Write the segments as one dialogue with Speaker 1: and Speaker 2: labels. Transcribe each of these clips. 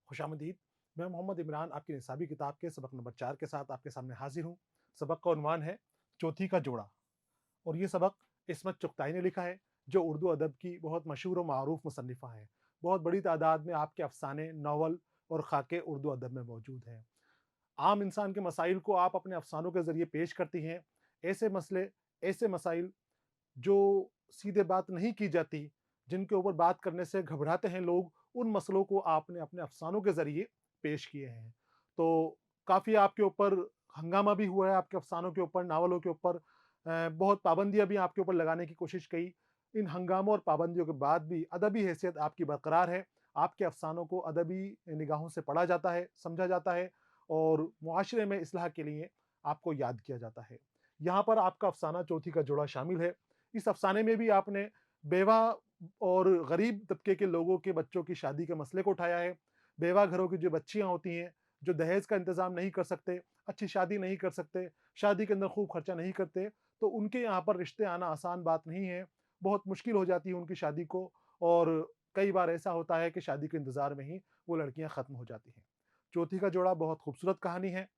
Speaker 1: खुशामदीद। मैं मोहम्मद इमरान आपकी निसाबी किताब के सबक नंबर 4 के साथ आपके सामने हाज़िर हूँ। सबक का उन्वान है चौथी का जोड़ा और ये सबक इस्मत चुग़ताई ने लिखा है, जो उर्दू अदब की बहुत मशहूर और मारूफ़ मुसन्निफ़ा हैं। बहुत बड़ी तादाद में आपके अफ़साने, नावल और ख़ाके उर्दू अदब में मौजूद हैं। आम इंसान के मसाइल को आप अपने अफ़सानों के ज़रिए पेश करती हैं। ऐसे मसले, ऐसे मसाइल जो सीधे बात नहीं की जाती, जिनके ऊपर बात करने से घबराते हैं लोग, उन मसलों को आपने अपने अफ़सानों के ज़रिए पेश किए हैं। तो काफ़ी आपके ऊपर हंगामा भी हुआ है, आपके अफ़सानों के ऊपर, नावलों के ऊपर बहुत पाबंदियाँ भी आपके ऊपर लगाने की कोशिश की। इन हंगामों और पाबंदियों के बाद भी अदबी हैसियत आपकी बरकरार है। आपके अफ़सानों को अदबी निगाहों से पढ़ा जाता है, समझा जाता है और मुआशरे में इस्लाह के लिए आपको याद किया जाता है। यहाँ पर आपका अफ़साना चौथी का जोड़ा शामिल है। इस अफ़साने में भी आपने बेवा और गरीब तबके के लोगों के बच्चों की शादी के मसले को उठाया है। बेवा घरों की जो बच्चियाँ होती हैं, जो दहेज का इंतज़ाम नहीं कर सकते, अच्छी शादी नहीं कर सकते, शादी के अंदर खूब खर्चा नहीं करते, तो उनके यहाँ पर रिश्ते आना आसान बात नहीं है। बहुत मुश्किल हो जाती है उनकी शादी को और कई बार ऐसा होता है कि शादी के इंतज़ार में ही वो लड़कियाँ ख़त्म हो जाती हैं। चौथी का जोड़ा बहुत खूबसूरत कहानी है।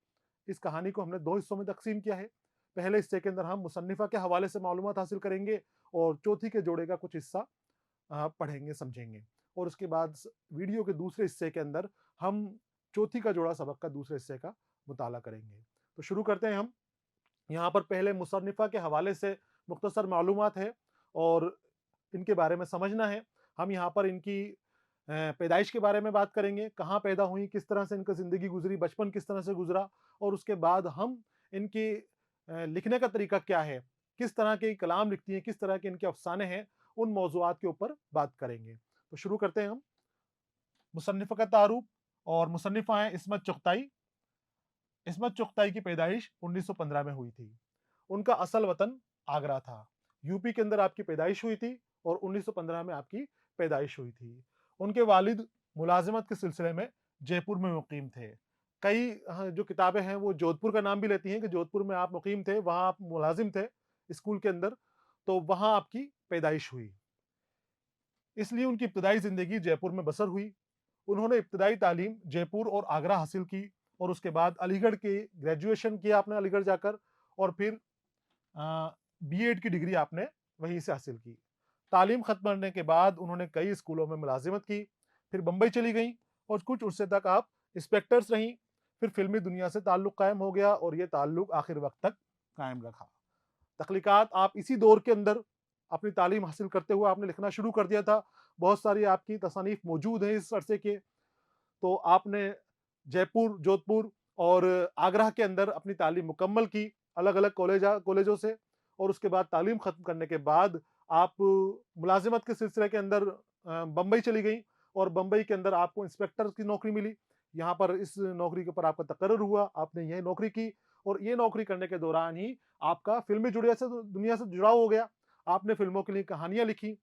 Speaker 1: इस कहानी को हमने 2 हिस्सों में तक़सीम किया है। पहले हिस्से के अंदर हम मुसन्निफ़ा के हवाले से मालूमात हासिल करेंगे और चौथी के जोड़े का कुछ हिस्सा पढ़ेंगे, समझेंगे और उसके बाद वीडियो के दूसरे हिस्से के अंदर हम चौथी का जोड़ा सबक का दूसरे हिस्से का मुताला करेंगे। तो शुरू करते हैं हम। यहाँ पर पहले मुसन्निफ़ा के हवाले से मुख्तसर मालूमात है और इनके बारे में समझना है। हम यहाँ पर इनकी पैदाइश के बारे में बात करेंगे, कहाँ पैदा हुई, किस तरह से इनकी ज़िंदगी गुज़री, बचपन किस तरह से गुज़रा और उसके बाद हम इनकी लिखने का तरीका क्या है, किस तरह के कलाम लिखती हैं, किस तरह के इनके अफ़साने हैं, उन मौज़ूआत के ऊपर बात करेंगे। तो शुरू करते हैं हम। मुसन्निफ़ा का तारुफ़ और मुसन्निफ़ा हैं इस्मत चुग़ताई। इस्मत चुग़ताई की पैदाइश 1915 में हुई थी। उनका असल वतन आगरा था। यूपी के अंदर आपकी पैदाइश हुई थी और 1915 में आपकी पैदाइश हुई थी। उनके वालिद मुलाज़िमत के सिलसिले में जयपुर में मुक़ीम थे। कई जो किताबें हैं वो जोधपुर का नाम भी लेती हैं कि जोधपुर में आप मुक़ीम थे, वहाँ आप मुलाज़िम थे स्कूल के अंदर, तो वहाँ आपकी पैदाइश हुई। इसलिए उनकी इब्तिदाई ज़िंदगी जयपुर में बसर हुई। उन्होंने इब्तिदाई तालीम जयपुर और आगरा हासिल की और उसके बाद अलीगढ़ की ग्रेजुएशन किया आपने अलीगढ़ जाकर और फिर बीएड की डिग्री आपने वहीं से हासिल की। तालीम ख़त्म करने के बाद उन्होंने कई स्कूलों में मुलाज़िमत की, फिर बम्बई चली गईं और कुछ अरसे तक आप इंस्पेक्टर्स रहीं, फिर फ़िल्मी दुनिया से ताल्लुक़ कायम हो गया और ये ताल्लुक़ आखिर वक़्त तक कायम रखा। तख़्लीक़ात आप इसी दौर के अंदर अपनी तालीम हासिल करते हुए आपने लिखना शुरू कर दिया था। बहुत सारी आपकी तसानीफ़ मौजूद हैं इस अरसे के। तो आपने जयपुर, जोधपुर और आगरा के अंदर अपनी तालीम मुकम्मल की, अलग-अलग कॉलेजों से और उसके बाद तालीम ख़त्म करने के बाद आप मुलाज़िमत के सिलसिले के अंदर बम्बई चली गईं और बम्बई के अंदर आपको इंस्पेक्टर की नौकरी मिली। यहाँ पर इस नौकरी के ऊपर आपका तकर्रुर हुआ, आपने ये नौकरी की और ये नौकरी करने के दौरान ही आपका फ़िल्मी दुनिया से जुड़ाव हो गया। आपने फ़िल्मों के लिए कहानियाँ लिखी,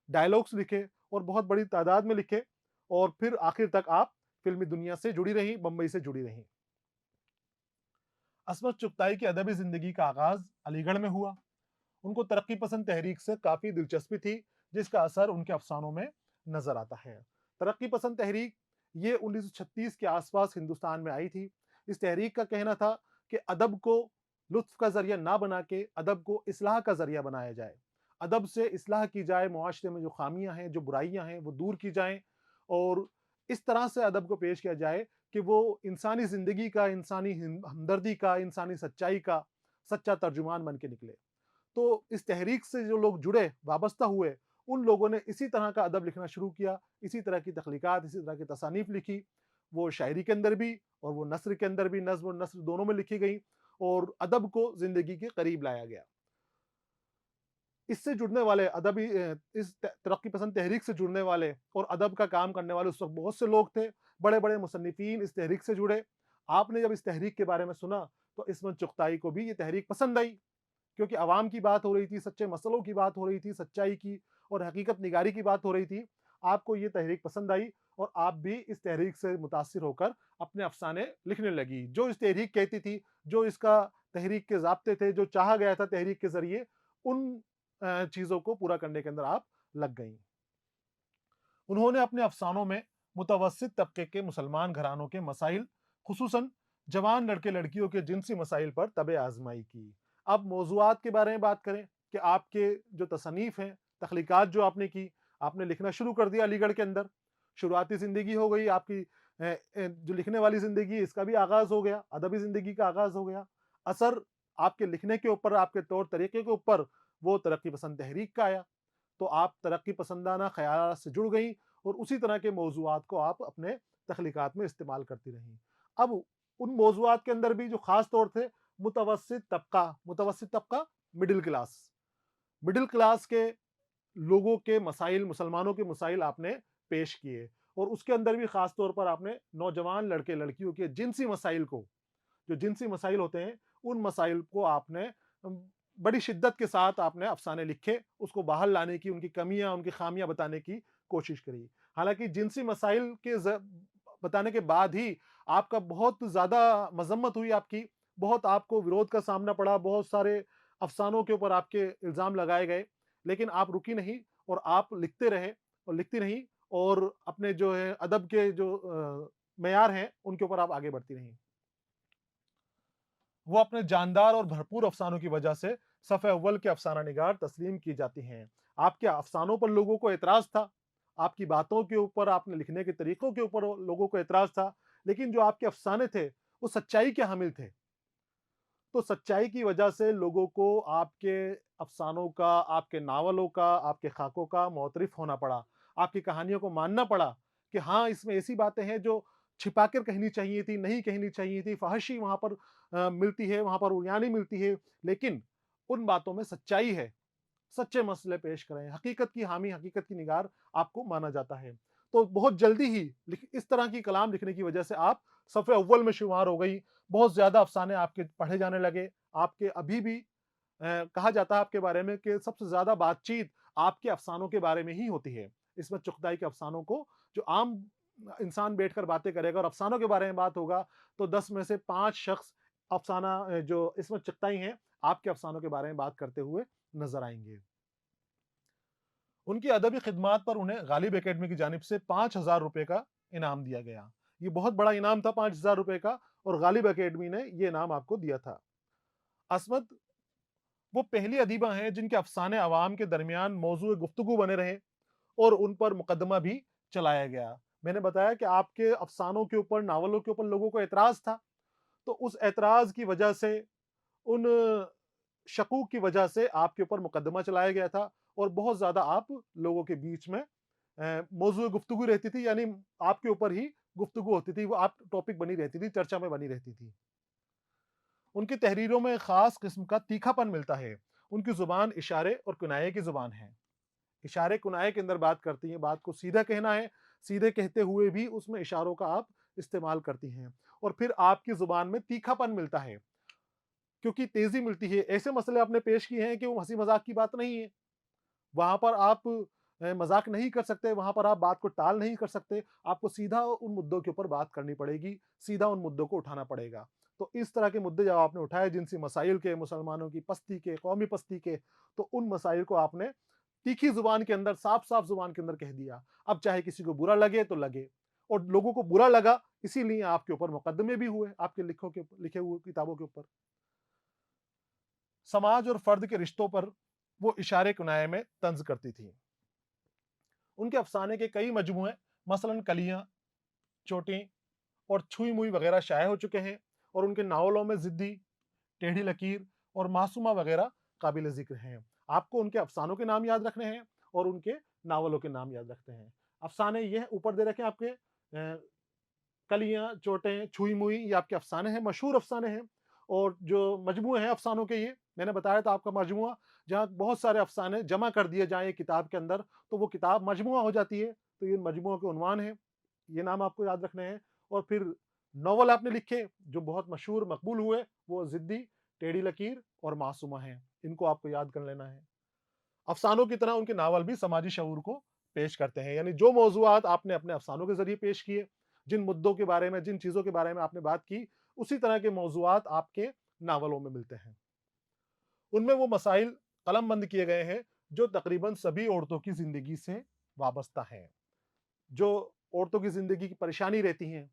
Speaker 1: डायलॉग्स लिखे और बहुत बड़ी तादाद में लिखे और फिर आखिर तक आप फ़िल्मी दुनिया से जुड़ी रहीं, बम्बई से जुड़ी रहीं। अस्मत चुग़ताई की अदबी ज़िंदगी का आगाज़ अलीगढ़ में हुआ। उनको तरक्की पसंद तहरीक से काफ़ी दिलचस्पी थी, जिसका असर उनके अफ़सानों में नज़र आता है। तरक्की पसंद तहरीक ये 1936 के आस-पास हिंदुस्तान में आई थी। इस तहरीक का कहना था कि अदब को लुत्फ़ का ज़रिया ना बना के अदब को इस्लाह का ज़रिया बनाया जाए। अदब से इस्लाह की जाए, मुआशरे में जो ख़ामियाँ हैं, जो बुराइयाँ हैं, वो दूर की जाएँ और इस तरह से अदब को पेश किया जाए कि वो इंसानी ज़िंदगी का, इंसानी हमदर्दी का, इंसानी सच्चाई का सच्चा तर्जुमान बन के निकले। तो इस तहरीक से जो लोग जुड़े, वाबस्ता हुए, उन लोगों ने इसी तरह का अदब लिखना शुरू किया, इसी तरह की तख़्लीक़ात, इसी तरह की तसानीफ़ लिखी। वो शायरी के अंदर भी और वो नस्र के अंदर भी, नज़्म और नस्र दोनों में लिखी गई और अदब को ज़िंदगी के करीब लाया गया। इससे जुड़ने वाले इस तरक्की पसंद तहरीक से जुड़ने वाले और अदब का काम करने वाले उस वक़्त बहुत से लोग थे। बड़े-बड़े मुसन्निफ़ीन इस तहरीक से जुड़े। आपने जब इस तहरीक के बारे में सुना, तो इस्मत चुग़ताई को भी ये तहरीक पसंद आई। क्योंकि अवाम की बात हो रही थी, सच्चे मसलों की बात हो रही थी, सच्चाई की और हकीकत निगारी की बात हो रही थी। आपको ये तहरीक पसंद आई और आप भी इस तहरीक से मुतासिर होकर अपने अफ़साने लिखने लगी। जो इस तहरीक कहती थी, जो इसका तहरीक के ज़ाब्ते थे, जो चाहा गया था तहरीक के ज़रिए, उन चीज़ों को पूरा करने के अंदर आप लग गईं। उन्होंने अपने अफ़सानों में मुतवस्सित तबके के मुसलमान घरानों के मसाइल, खुसूसन जवान लड़के-लड़कियों के जिनसी मसाइल पर तब-ए-आज़माई की। अब मौज़ूआत के बारे में बात करें कि आपके जो तसनीफ़ हैं, तख़लीक़ात जो आपने की, आपने लिखना शुरू कर दिया अलीगढ़ के अंदर। शुरुआती ज़िंदगी हो गई आपकी, जो लिखने वाली ज़िंदगी इसका भी आगाज़ हो गया, अदबी ज़िंदगी का आगाज़ हो गया। असर आपके लिखने के ऊपर, आपके तौर तरीके के ऊपर वो तरक्की पसंद तहरीक का आया। तो आप तरक्की पसंदाना ख़यालात से जुड़ गई और उसी तरह के मौज़ूआत को आप अपने तख़लीक़ात में इस्तेमाल करती रहीं। अब उन मौज़ूआत के अंदर भी जो ख़ास तौर थे मुतवस्सित तबका मिडल क्लास। मिडल क्लास के लोगों के मसाइल, मुसलमानों के मसाइल आपने पेश किए और उसके अंदर भी ख़ास तौर पर आपने नौजवान लड़के-लड़कियों के जिनसी मसाइल को, जो जिनसी मसाइल होते हैं, उन मसाइल को आपने बड़ी शिद्दत के साथ आपने अफ़साने लिखे, उसको बाहर लाने की, उनकी कमियाँ, उनकी ख़ामियाँ बताने की कोशिश करी। हालाँकि जिनसी मसाइल के बताने के बाद ही आपका बहुत ज़्यादा मज़म्मत हुई आपकी, बहुत आपको विरोध का सामना पड़ा, बहुत सारे अफ़सानों के ऊपर आपके इल्ज़ाम लगाए गए, लेकिन आप रुकी नहीं और आप लिखते रहे और लिखती रहीं और अपने जो है अदब के जो मेयार हैं, उनके ऊपर आप आगे बढ़ती रहीं। वो अपने जानदार और भरपूर अफ़सानों की वजह से सफ़े अव्वल के अफ़साना निगार तस्लीम की जाती हैं। आपके अफ़सानों पर लोगों को एतराज़ था, आपकी बातों के ऊपर, आपने लिखने के तरीकों के ऊपर लोगों को एतराज़ था, लेकिन जो आपके अफ़साने थे, वो सच्चाई के हामिल थे। तो सच्चाई की वजह से लोगों को आपके अफ़सानों का, आपके नावलों का, आपके खाकों का मुअतरिफ़ होना पड़ा। आपकी कहानियों को मानना पड़ा कि हाँ, इसमें ऐसी बातें हैं जो छिपा कर कहनी चाहिए थी, नहीं कहनी चाहिए थी, फ़हाशी वहाँ पर मिलती है, वहाँ पर उड़ियानी मिलती है, लेकिन उन बातों में सच्चाई है। सच्चे मसले पेश करें, हकीकत की हामी, हकीकत की निगार आपको माना जाता है। तो बहुत जल्दी ही इस तरह की कलाम लिखने की वजह से आप सफ़े अव्वल में शुमार हो गई। बहुत ज़्यादा अफ़साने आपके पढ़े जाने लगे। आपके अभी भी कहा जाता है आपके बारे में कि सबसे ज़्यादा बातचीत आपके अफ़सानों के बारे में ही होती है। इस्मत चुग़ताई के अफ़सानों को जो आम इंसान बैठकर बातें करेगा और अफ़सानों के बारे में बात होगा, तो 10 में से 5 शख़्स अफ़साना जो इस्मत चुग़ताई हैं, आपके अफ़सानों के बारे में बात करते हुए नज़र आएँगे। उनकी अदबी खिदमात पर उन्हें गालिब एकेडमी की जानिब से ₹5000 का इनाम दिया गया। ये बहुत बड़ा इनाम था ₹5000 का और गालिब एकेडमी ने ये इनाम आपको दिया था। अस्मत वो पहली अदीबा हैं जिनके अफ़साने अवाम के दरमियान मौज़ूए गुफ्तगू बने रहे और उन पर मुकदमा भी चलाया गया। मैंने बताया कि आपके अफ़सानों के ऊपर, नावलों के ऊपर लोगों को ऐतराज़ था, तो उस ऐतराज़ की वजह से, उन शकूक की वजह से आपके ऊपर मुकदमा चलाया गया था और बहुत ज़्यादा आप लोगों के बीच में मौज़ूए गुफ्तगू रहती थी, यानी आपके ऊपर ही गुफ्तगू होती थी, वो आप टॉपिक बनी रहती थी, चर्चा में बनी रहती थी। उनकी तहरीरों में ख़ास किस्म का तीखापन मिलता है। उनकी ज़ुबान इशारे और किनाये की ज़ुबान है। इशारे किनाये के अंदर बात करती हैं, बात को सीधा कहना है, सीधे कहते हुए भी उसमें इशारों का आप इस्तेमाल करती हैं और फिर आपकी ज़ुबान में तीखापन मिलता है, क्योंकि तेज़ी मिलती है। ऐसे मसले आपने पेश किए हैं कि वो हँसी-मज़ाक की बात नहीं है। वहाँ पर आप मज़ाक नहीं कर सकते, वहाँ पर आप बात को टाल नहीं कर सकते, आपको सीधा उन मुद्दों के ऊपर बात करनी पड़ेगी, सीधा उन मुद्दों को उठाना पड़ेगा। तो इस तरह के मुद्दे जब आपने उठाए जिनसी मसाइल के, मुसलमानों की पस्ती के, कौमी पस्ती के, तो उन मसाइल को आपने तीखी ज़ुबान के अंदर, साफ-साफ ज़ुबान के अंदर कह दिया। अब चाहे किसी को बुरा लगे तो लगे और लोगों को बुरा लगा, इसीलिए आपके ऊपर मुकदमे भी हुए, आपके लिखे हुए किताबों के ऊपर। समाज और फ़र्द के रिश्तों पर वो इशारे-किनाये में तंज़ करती थीं। उनके अफ़साने के कई मजमूए मसलन कलियाँ, चोटें और छुई-मुई वगैरह शाये हो चुके हैं और उनके नावलों में ज़िद्दी, टेढ़ी लकीर और मासूमा वगैरह काबिल ज़िक्र हैं। आपको उनके अफ़सानों के नाम याद रखने हैं और उनके नावलों के नाम याद रखने हैं। अफ़साने ये ऊपर दे रखे हैं आपके, कलियाँ, चोटें, छुई-मुई ये आपके अफ़साने हैं, मशहूर अफ़साने हैं और जो मजमूए हैं अफ़सानों के ये, मैंने बताया था आपका मजमूआ, जहाँ बहुत सारे अफ़साने जमा कर दिए जाएँ एक किताब के अंदर, तो वो किताब मजमूआ हो जाती है। तो ये मजमूओं के उन्वान हैं, ये नाम आपको याद रखने हैं और फिर नॉवल आपने लिखे, जो बहुत मशहूर मकबूल हुए, वो ज़िद्दी, टेढ़ी लकीर और मासूमा हैं। इनको आपको याद कर लेना है। अफ़सानों की तरह उनके नावल भी समाजी शऊर को पेश करते हैं। यानी जो मौज़ूआत आपने अपने अफ़सानों के ज़रिए पेश किए, जिन मुद्दों के बारे में, जिन चीज़ों के बारे में आपने बात की, उसी तरह के मौज़ूआत आपके नावलों में मिलते हैं। उनमें वो मसाइल कलमबंद किए गए हैं, जो तकरीबन सभी औरतों की ज़िंदगी से वाबस्ता हैं। जो औरतों की ज़िंदगी की परेशानी रहती हैं,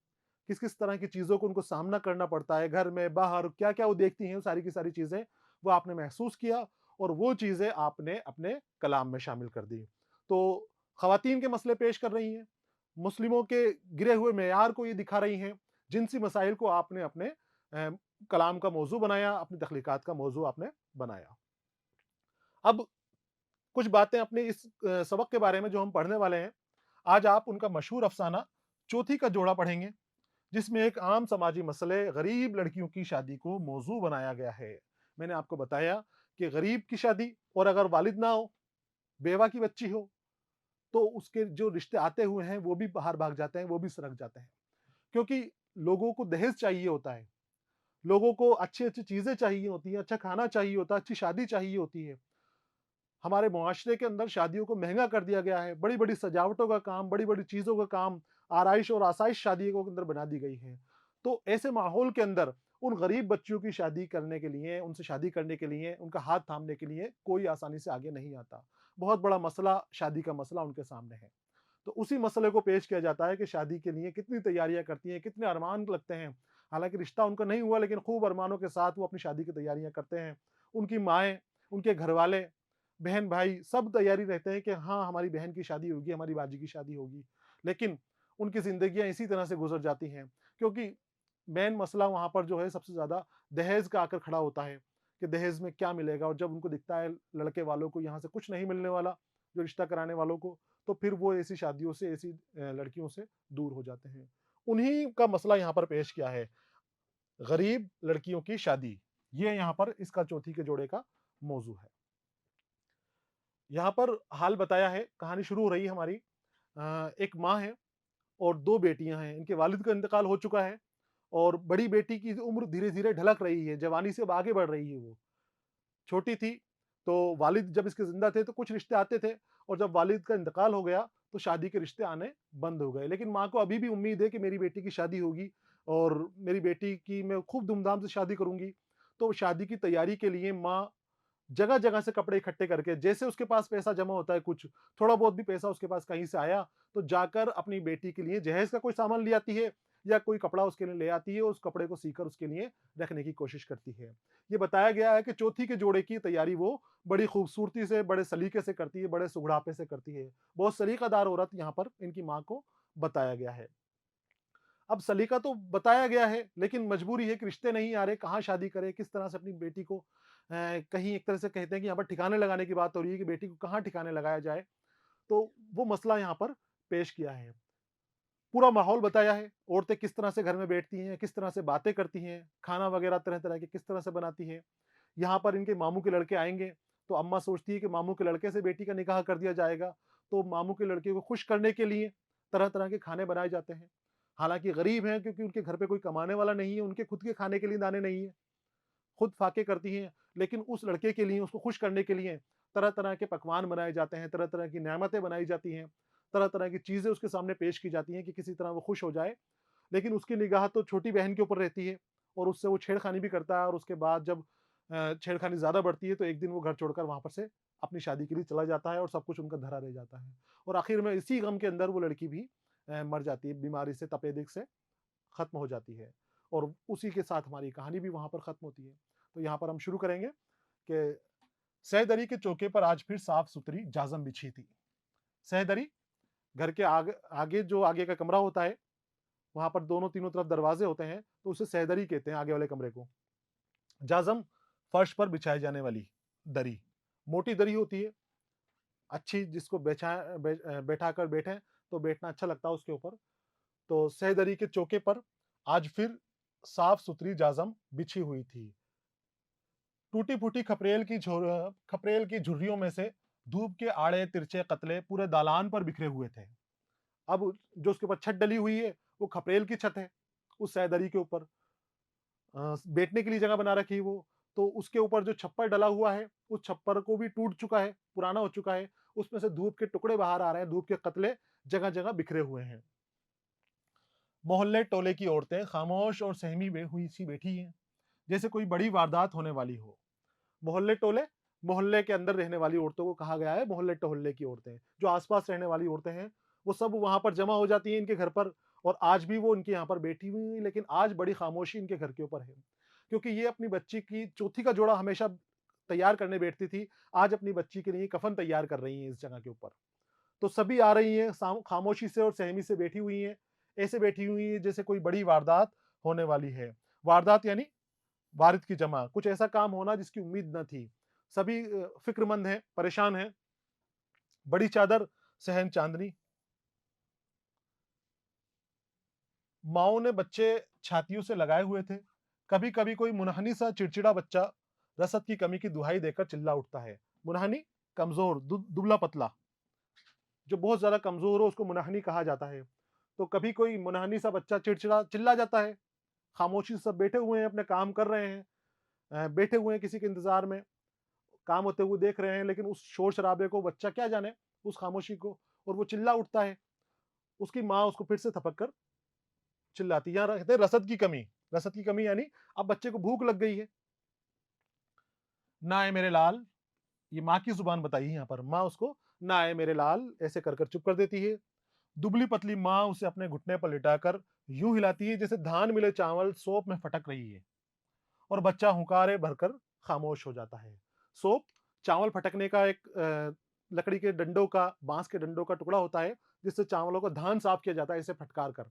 Speaker 1: किस-किस तरह की चीज़ों को उनको सामना करना पड़ता है, घर में, बाहर, क्या-क्या वो देखती हैं, वो सारी की सारी चीज़ें वो आपने महसूस किया और वो चीज़ें आपने अपने कलाम में शामिल कर दी। तो ख़वातीन के मसले पेश कर रही हैं, मुस्लिमों के गिरे हुए मेयार को ये दिखा रही हैं, जिनसी मसाइल को आपने अपने कलाम का मौज़ू बनाया, अपनी तख़लीक़ात का मौज़ू आपने बनाया। अब कुछ बातें अपने इस सबक के बारे में जो हम पढ़ने वाले हैं, आज आप उनका मशहूर अफ़साना चौथी का जोड़ा पढ़ेंगे, जिसमें एक आम समाजी मसले गरीब लड़कियों की शादी को मौज़ू बनाया गया है। मैंने आपको बताया कि गरीब की शादी और अगर वालिद ना हो, बेवा की बच्ची हो, तो उसके जो रिश्ते आते हुए हैं, वो भी बाहर भाग जाते हैं, वो भी सरक जाते हैं। क्योंकि लोगों को दहेज़ चाहिए होता है, लोगों को अच्छी-अच्छी चीज़ें चाहिए होती हैं, अच्छा खाना चाहिए होता है, अच्छी शादी चाहिए होती है। हमारे मुआशरे के अंदर शादियों को महँगा कर दिया गया है। बड़ी-बड़ी सजावटों का काम, बड़ी-बड़ी चीज़ों का काम, आराइश और आसाइश शादियों के अंदर बना दी गई है। तो ऐसे माहौल के अंदर उन गरीब बच्चियों की शादी करने के लिए, उनसे शादी करने के लिए, उनका हाथ थामने के लिए कोई आसानी से आगे नहीं आता। बहुत बड़ा मसला शादी का मसला उनके सामने है। तो उसी मसले को पेश किया जाता है कि शादी के लिए कितनी तैयारियाँ करती हैं, कितने अरमान लगते हैं। हालाँकि रिश्ता उनका नहीं हुआ लेकिन खूब अरमानों के साथ वो अपनी शादी की तैयारियाँ करते हैं। उनकी माएँ, उनके घरवाले, बहन-भाई सब तैयारी रहते हैं कि हाँ, हमारी बहन की शादी होगी, हमारी बाजी की शादी होगी। लेकिन उनकी ज़िंदगियाँ इसी तरह से गुज़र जाती हैं क्योंकि मेन मसला वहाँ पर जो है सबसे ज़्यादा दहेज़ का आकर खड़ा होता है कि दहेज़ में क्या मिलेगा और जब उनको दिखता है लड़के वालों को यहाँ से कुछ नहीं मिलने वाला, जो रिश्ता कराने वालों को, तो फिर वो ऐसी शादियों से, ऐसी लड़कियों से दूर हो जाते हैं। उन्हीं का मसला यहाँ पर पेश किया है, गरीब लड़कियों की शादी। ये यहाँ पर इसका चौथी के जोड़े का मौज़ू है। यहाँ पर हाल बताया है, कहानी शुरू हो रही है हमारी। एक माँ है और 2 बेटियाँ हैं। इनके वालिद का इंतकाल हो चुका है और बड़ी बेटी की उम्र धीरे-धीरे ढलक रही है, जवानी से अब आगे बढ़ रही है वो। छोटी थी, तो वालिद जब इसके ज़िंदा थे तो कुछ रिश्ते आते थे और जब वालिद का इंतकाल हो गया, तो शादी के रिश्ते आने बंद हो गए। लेकिन माँ को अभी भी उम्मीद है कि मेरी बेटी की शादी होगी और मेरी बेटी की मैं खूब धूमधाम से शादी करूँगी। तो शादी की तैयारी के लिए माँ जगह-जगह से कपड़े इकट्ठे करके जैसे उसके पास पैसा जमा होता है कुछ, थोड़ा बहुत भी पैसा उसके पास कहीं से आया, तो जाकर अपनी बेटी के लिए जहेज़ का कोई सामान ले आती है या कोई कपड़ा उसके लिए ले आती है, उस कपड़े को सीकर उसके लिए रखने की कोशिश करती है। ये बताया गया है कि चौथी के जोड़े की तैयारी वो बड़ी खूबसूरती से, बड़े सलीके से करती है, बड़े सुघड़ापे से करती है। बहुत सलीकादार औरत यहाँ पर इनकी माँ को बताया गया है। अब सलीका तो बताया गया है, लेकिन मजबूरी है कि रिश्ते नहीं आ रहे, कहाँ शादी करें, किस तरह से अपनी बेटी को कहीं एक तरह से कहते हैं कि यहाँ पर ठिकाने लगाने की बात हो रही है कि बेटी को कहाँ ठिकाने लगाया जाए, तो वो मसला यहाँ पर पेश किया है। पूरा माहौल बताया है, औरतें किस तरह से घर में बैठती हैं, किस तरह से बातें करती हैं, खाना वगैरह तरह-तरह के किस तरह से बनाती हैं। यहाँ पर इनके मामू के लड़के आएँगे, तो अम्मा सोचती है कि मामू के लड़के से बेटी का निकाह कर दिया जाएगा, तो मामू के लड़के को खुश करने के लिए तरह-तरह के खाने बनाए जाते हैं। हालाँकि गरीब हैं क्योंकि उनके घर पे कोई कमाने वाला नहीं है, उनके खुद के खाने के लिए दाने नहीं है, खुद फाके करती हैं, लेकिन उस लड़के के लिए, उसको खुश करने के लिए तरह-तरह के पकवान बनाए जाते हैं, तरह-तरह की नेमतें बनाई जाती हैं, तरह-तरह की चीज़ें उसके सामने पेश की जाती हैं कि किसी तरह वो खुश हो जाए। लेकिन उसकी निगाह तो छोटी बहन के ऊपर रहती है और उससे वो छेड़खानी भी करता है और उसके बाद जब छेड़खानी ज़्यादा बढ़ती है तो एक दिन वो घर छोड़कर वहाँ पर से अपनी शादी के लिए चला जाता है और सब कुछ उनका धरा रह जाता है। और आखिर में इसी गम के अंदर वो लड़की भी मर जाती है, बीमारी से, तपेदिक से खत्म हो जाती है और उसी के साथ हमारी कहानी भी वहाँ पर खत्म होती है। तो यहाँ पर हम शुरू करेंगे कि सहदरी के चौके पर आज फिर साफ-सुथरी जाज़म बिछी थी। सहदरी घर के आगे जो आगे का कमरा होता है, वहाँ पर दोनों तीनों तरफ दरवाजे होते हैं, तो उसे सहदरी कहते हैं आगे वाले कमरे को। जाज़म फर्श पर बिछाई जाने वाली दरी, मोटी दरी होती है, अच्छी जिसको बैठाकर बैठें, तो बैठना अच्छा लगता है उसके ऊपर। तो सहदरी के चौके पर आज फिर साफ-सुथरी जाज़म बिछी हुई थी। टूटी-फूटी खपरेल की झुर्रियों में से धूप के आड़े तिरछे कतले पूरे दालान पर बिखरे हुए थे। अब जो उसके ऊपर छत डली हुई है, वो खपरेल की छत है, उस सहदरी के ऊपर। बैठने के लिए जगह बना रखी है वो, तो उसके ऊपर जो छप्पर डला हुआ है, उस छप्पर को भी टूट चुका है, पुराना हो चुका है, उसमें से धूप के टुकड़े बाहर आ रहे हैं, धूप के कतले जगह-जगह बिखरे हुए हैं। मोहल्ले टोले की औरतें खामोश और सहमी हुई सी बैठी हैं, जैसे कोई बड़ी वारदात होने वाली हो। मोहल्ले टोले, मोहल्ले के अंदर रहने वाली औरतों को कहा गया है मोहल्ले टोहल्ले की औरतें। जो आस-पास रहने वाली औरतें हैं, वो सब वहाँ पर जमा हो जाती हैं इनके घर पर, और आज भी वो इनके यहाँ पर बैठी हुई हैं, लेकिन आज बड़ी खामोशी इनके घर के ऊपर है। क्योंकि ये अपनी बच्ची की चौथी का जोड़ा हमेशा तैयार करने बैठती थी, आज अपनी बच्ची के लिए कफ़न तैयार कर रही हैं इस जगह के ऊपर। तो सभी आ रही हैं, खामोशी से और सहमी से बैठी हुई हैं। ऐसे बैठी हुई हैं जैसे कोई बड़ी वारदात होने वाली है। वारदात यानी वारिद की जमा, कुछ ऐसा काम होना जिसकी उम्मीद न थी। सभी फ़िक्रमंद हैं, परेशान हैं। बड़ी चादर सहन चाँदनी। माँओं ने बच्चे छातियों से लगाए हुए थे। कभी-कभी कोई मुनहनी सा चिड़चिड़ा बच्चा रसद की कमी की दुहाई देकर चिल्ला उठता है। मुनहनी, कमज़ोर, दुबला-पतला, जो बहुत ज़्यादा कमज़ोर हो उसको मुनहनी कहा जाता है। तो कभी कोई मुनहनी सा बच्चा चिड़चिड़ा चिल्ला जाता है। खामोशी से सब बैठे हुए हैं, अपने काम कर रहे हैं। बैठे हुए हैं किसी के इंतज़ार में, काम होते हुए देख रहे हैं, लेकिन उस शोर-शराबे को बच्चा क्या जाने, उस खामोशी को, और वो चिल्ला उठता है। उसकी माँ उसको फिर से थपक कर चिल्लाती है। यहाँ कहते हैं रसद की कमी। रसद की कमी यानी अब बच्चे को भूख लग गई है। ना आए मेरे लाल, ये माँ की ज़ुबान बताई है यहाँ पर। माँ उसको ना आए मेरे लाल ऐसे कर चुप कर देती है। दुबली-पतली माँ उसे अपने घुटने पर लिटाकर यूँ हिलाती है जैसे धान मिले चावल सोप में फटक रही है, और बच्चा हुँकारे भरकर खामोश हो जाता है। सोप चावल फटकने का एक लकड़ी के डंडों का, बाँस के डंडों का टुकड़ा होता है, जिससे चावलों का धान साफ किया जाता है इसे फटकार कर।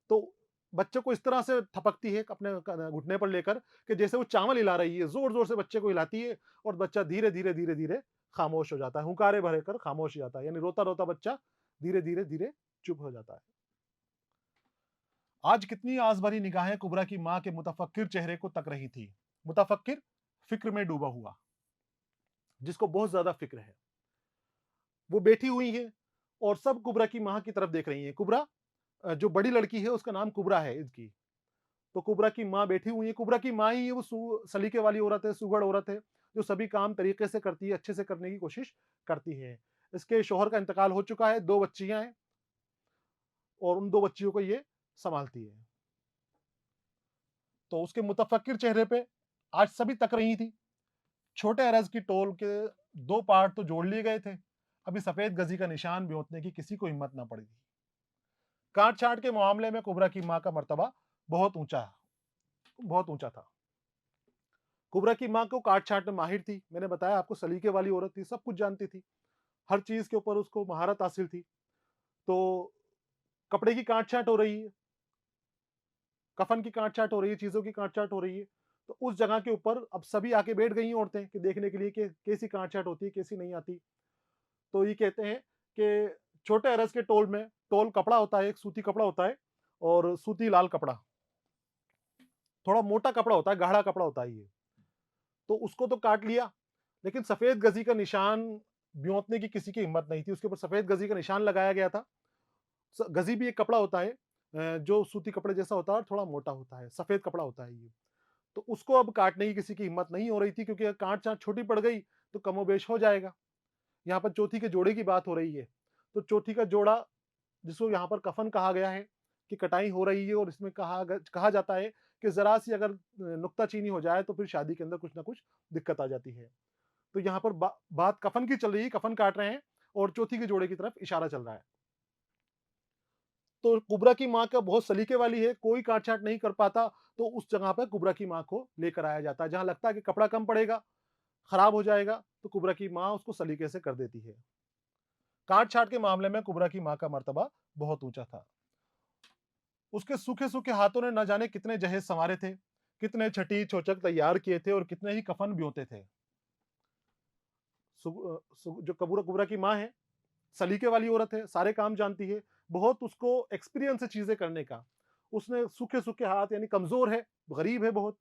Speaker 1: तो बच्चे को इस तरह से थपकती है अपने घुटने पर लेकर कि जैसे वो चावल हिला रही है, ज़ोर-ज़ोर से बच्चे को हिलाती है, और बच्चा धीरे-धीरे, धीरे-धीरे खामोश हो जाता है, हुँकारे भरकर खामोश हो जाता है। यानी रोता-रोता बच्चा धीरे-धीरे, धीरे चुप हो जाता है। आज कितनी आस भरी निगाहें कुबरा की माँ के मुतफक्किर चेहरे को तक रही थी। मुतफक्किर, फ़िक्र में डूबा हुआ, जिसको बहुत ज़्यादा फ़िक्र है। वो बैठी हुई हैं और सब कुबरा की माँ की तरफ देख रही हैं। कुबरा जो बड़ी लड़की है उसका नाम कुबरा है इनकी। तो कुबरा की माँ बैठी हुई है। कुबरा की माँ ही है, वो सलीके वाली औरत है, सुघड़ औरत है, जो सभी काम तरीके से करती है, अच्छे से करने की कोशिश करती है। इसके शौहर का इंतकाल हो चुका है, 2 बच्चियाँ हैं, और उन 2 बच्चियों को ये सँभालती है। तो उसके मुतफक्किर चेहरे पे आज सभी तक रही थी। छोटे अरज़ की टोल के 2 पार्ट तो जोड़ लिए गए थे। अभी सफ़ेद गज़ी का निशान ब्योतने की किसी को हिम्मत ना पड़ी थी। काट-छाँट के मामले में कुबरा की माँ का मर्तबा बहुत ऊँचा बहुत ऊँचा था। कुबरा की माँ को काट-छाँट में माहिर थी। मैंने बताया आपको, सलीके वाली औरत थी, सब कुछ जानती थी। हर चीज़ के ऊपर उसको महारत हासिल थी। तो कपड़े की काट-छाँट हो रही है, कफ़न की काट-छाँट हो रही है, चीज़ों की काट-छाँट हो रही है। तो उस जगह के ऊपर अब सभी आके बैठ गई हैं औरतें कि देखने के लिए कि कैसी काट-छाँट होती है, कैसी नहीं आती। तो ये कहते हैं कि छोटे अरज़ के टोल में, टोल कपड़ा होता है, एक सूती कपड़ा होता है, और सूती लाल कपड़ा, थोड़ा मोटा कपड़ा होता है, गाढ़ा कपड़ा होता है ये। तो उसको तो काट लिया, लेकिन सफ़ेद गज़ी का निशान ब्योंतने की किसी की हिम्मत नहीं थी। उसके ऊपर सफ़ेद गज़ी का निशान लगाया गया था। गज़ी भी एक कपड़ा होता है जो सूती कपड़े जैसा होता है और थोड़ा मोटा होता है, सफ़ेद कपड़ा होता है ये। तो उसको अब काटने की किसी की हिम्मत नहीं हो रही थी, क्योंकि अगर काट-छाँट छोटी पड़ गई तो कमोबेश हो जाएगा। यहाँ पर चौथी के जोड़े की बात हो रही है। तो चौथी का जोड़ा, जिसको यहाँ पर कफ़न कहा गया है, कि कटाई हो रही है, और इसमें कहा जाता है कि ज़रा-सी अगर नुक्ताचीनी हो जाए तो फिर शादी के अंदर कुछ न कुछ दिक्कत आ जाती है। तो यहाँ पर बात कफ़न की चल रही है, कफ़न काट रहे हैं और चौथी के जोड़े की तरफ इशारा चल रहा है। तो कुबरा की माँ का बहुत सलीके वाली है, कोई काट-छाँट नहीं कर पाता, तो उस जगह पे कुबरा की माँ को लेकर आया जाता है। जहाँ लगता है कि कपड़ा कम पड़ेगा, खराब हो जाएगा, तो कुबरा की माँ उसको सलीके से कर देती है। काट-छाँट के मामले में कुबरा की माँ का मर्तबा बहुत ऊँचा था। उसके सूखे-सूखे हाथों ने न जाने कितने जहेज़ सँवारे थे, कितने छटी-छोचक तैयार किए थे, और कितने ही कफ़न ब्योते थे। जो कुबरा की माँ है, सलीके वाली औरत है, सारे काम जानती है, बहुत उसको एक्सपीरियंस है चीज़ें करने का। उसने सूखे-सूखे हाथ, यानी कमज़ोर है, गरीब है बहुत,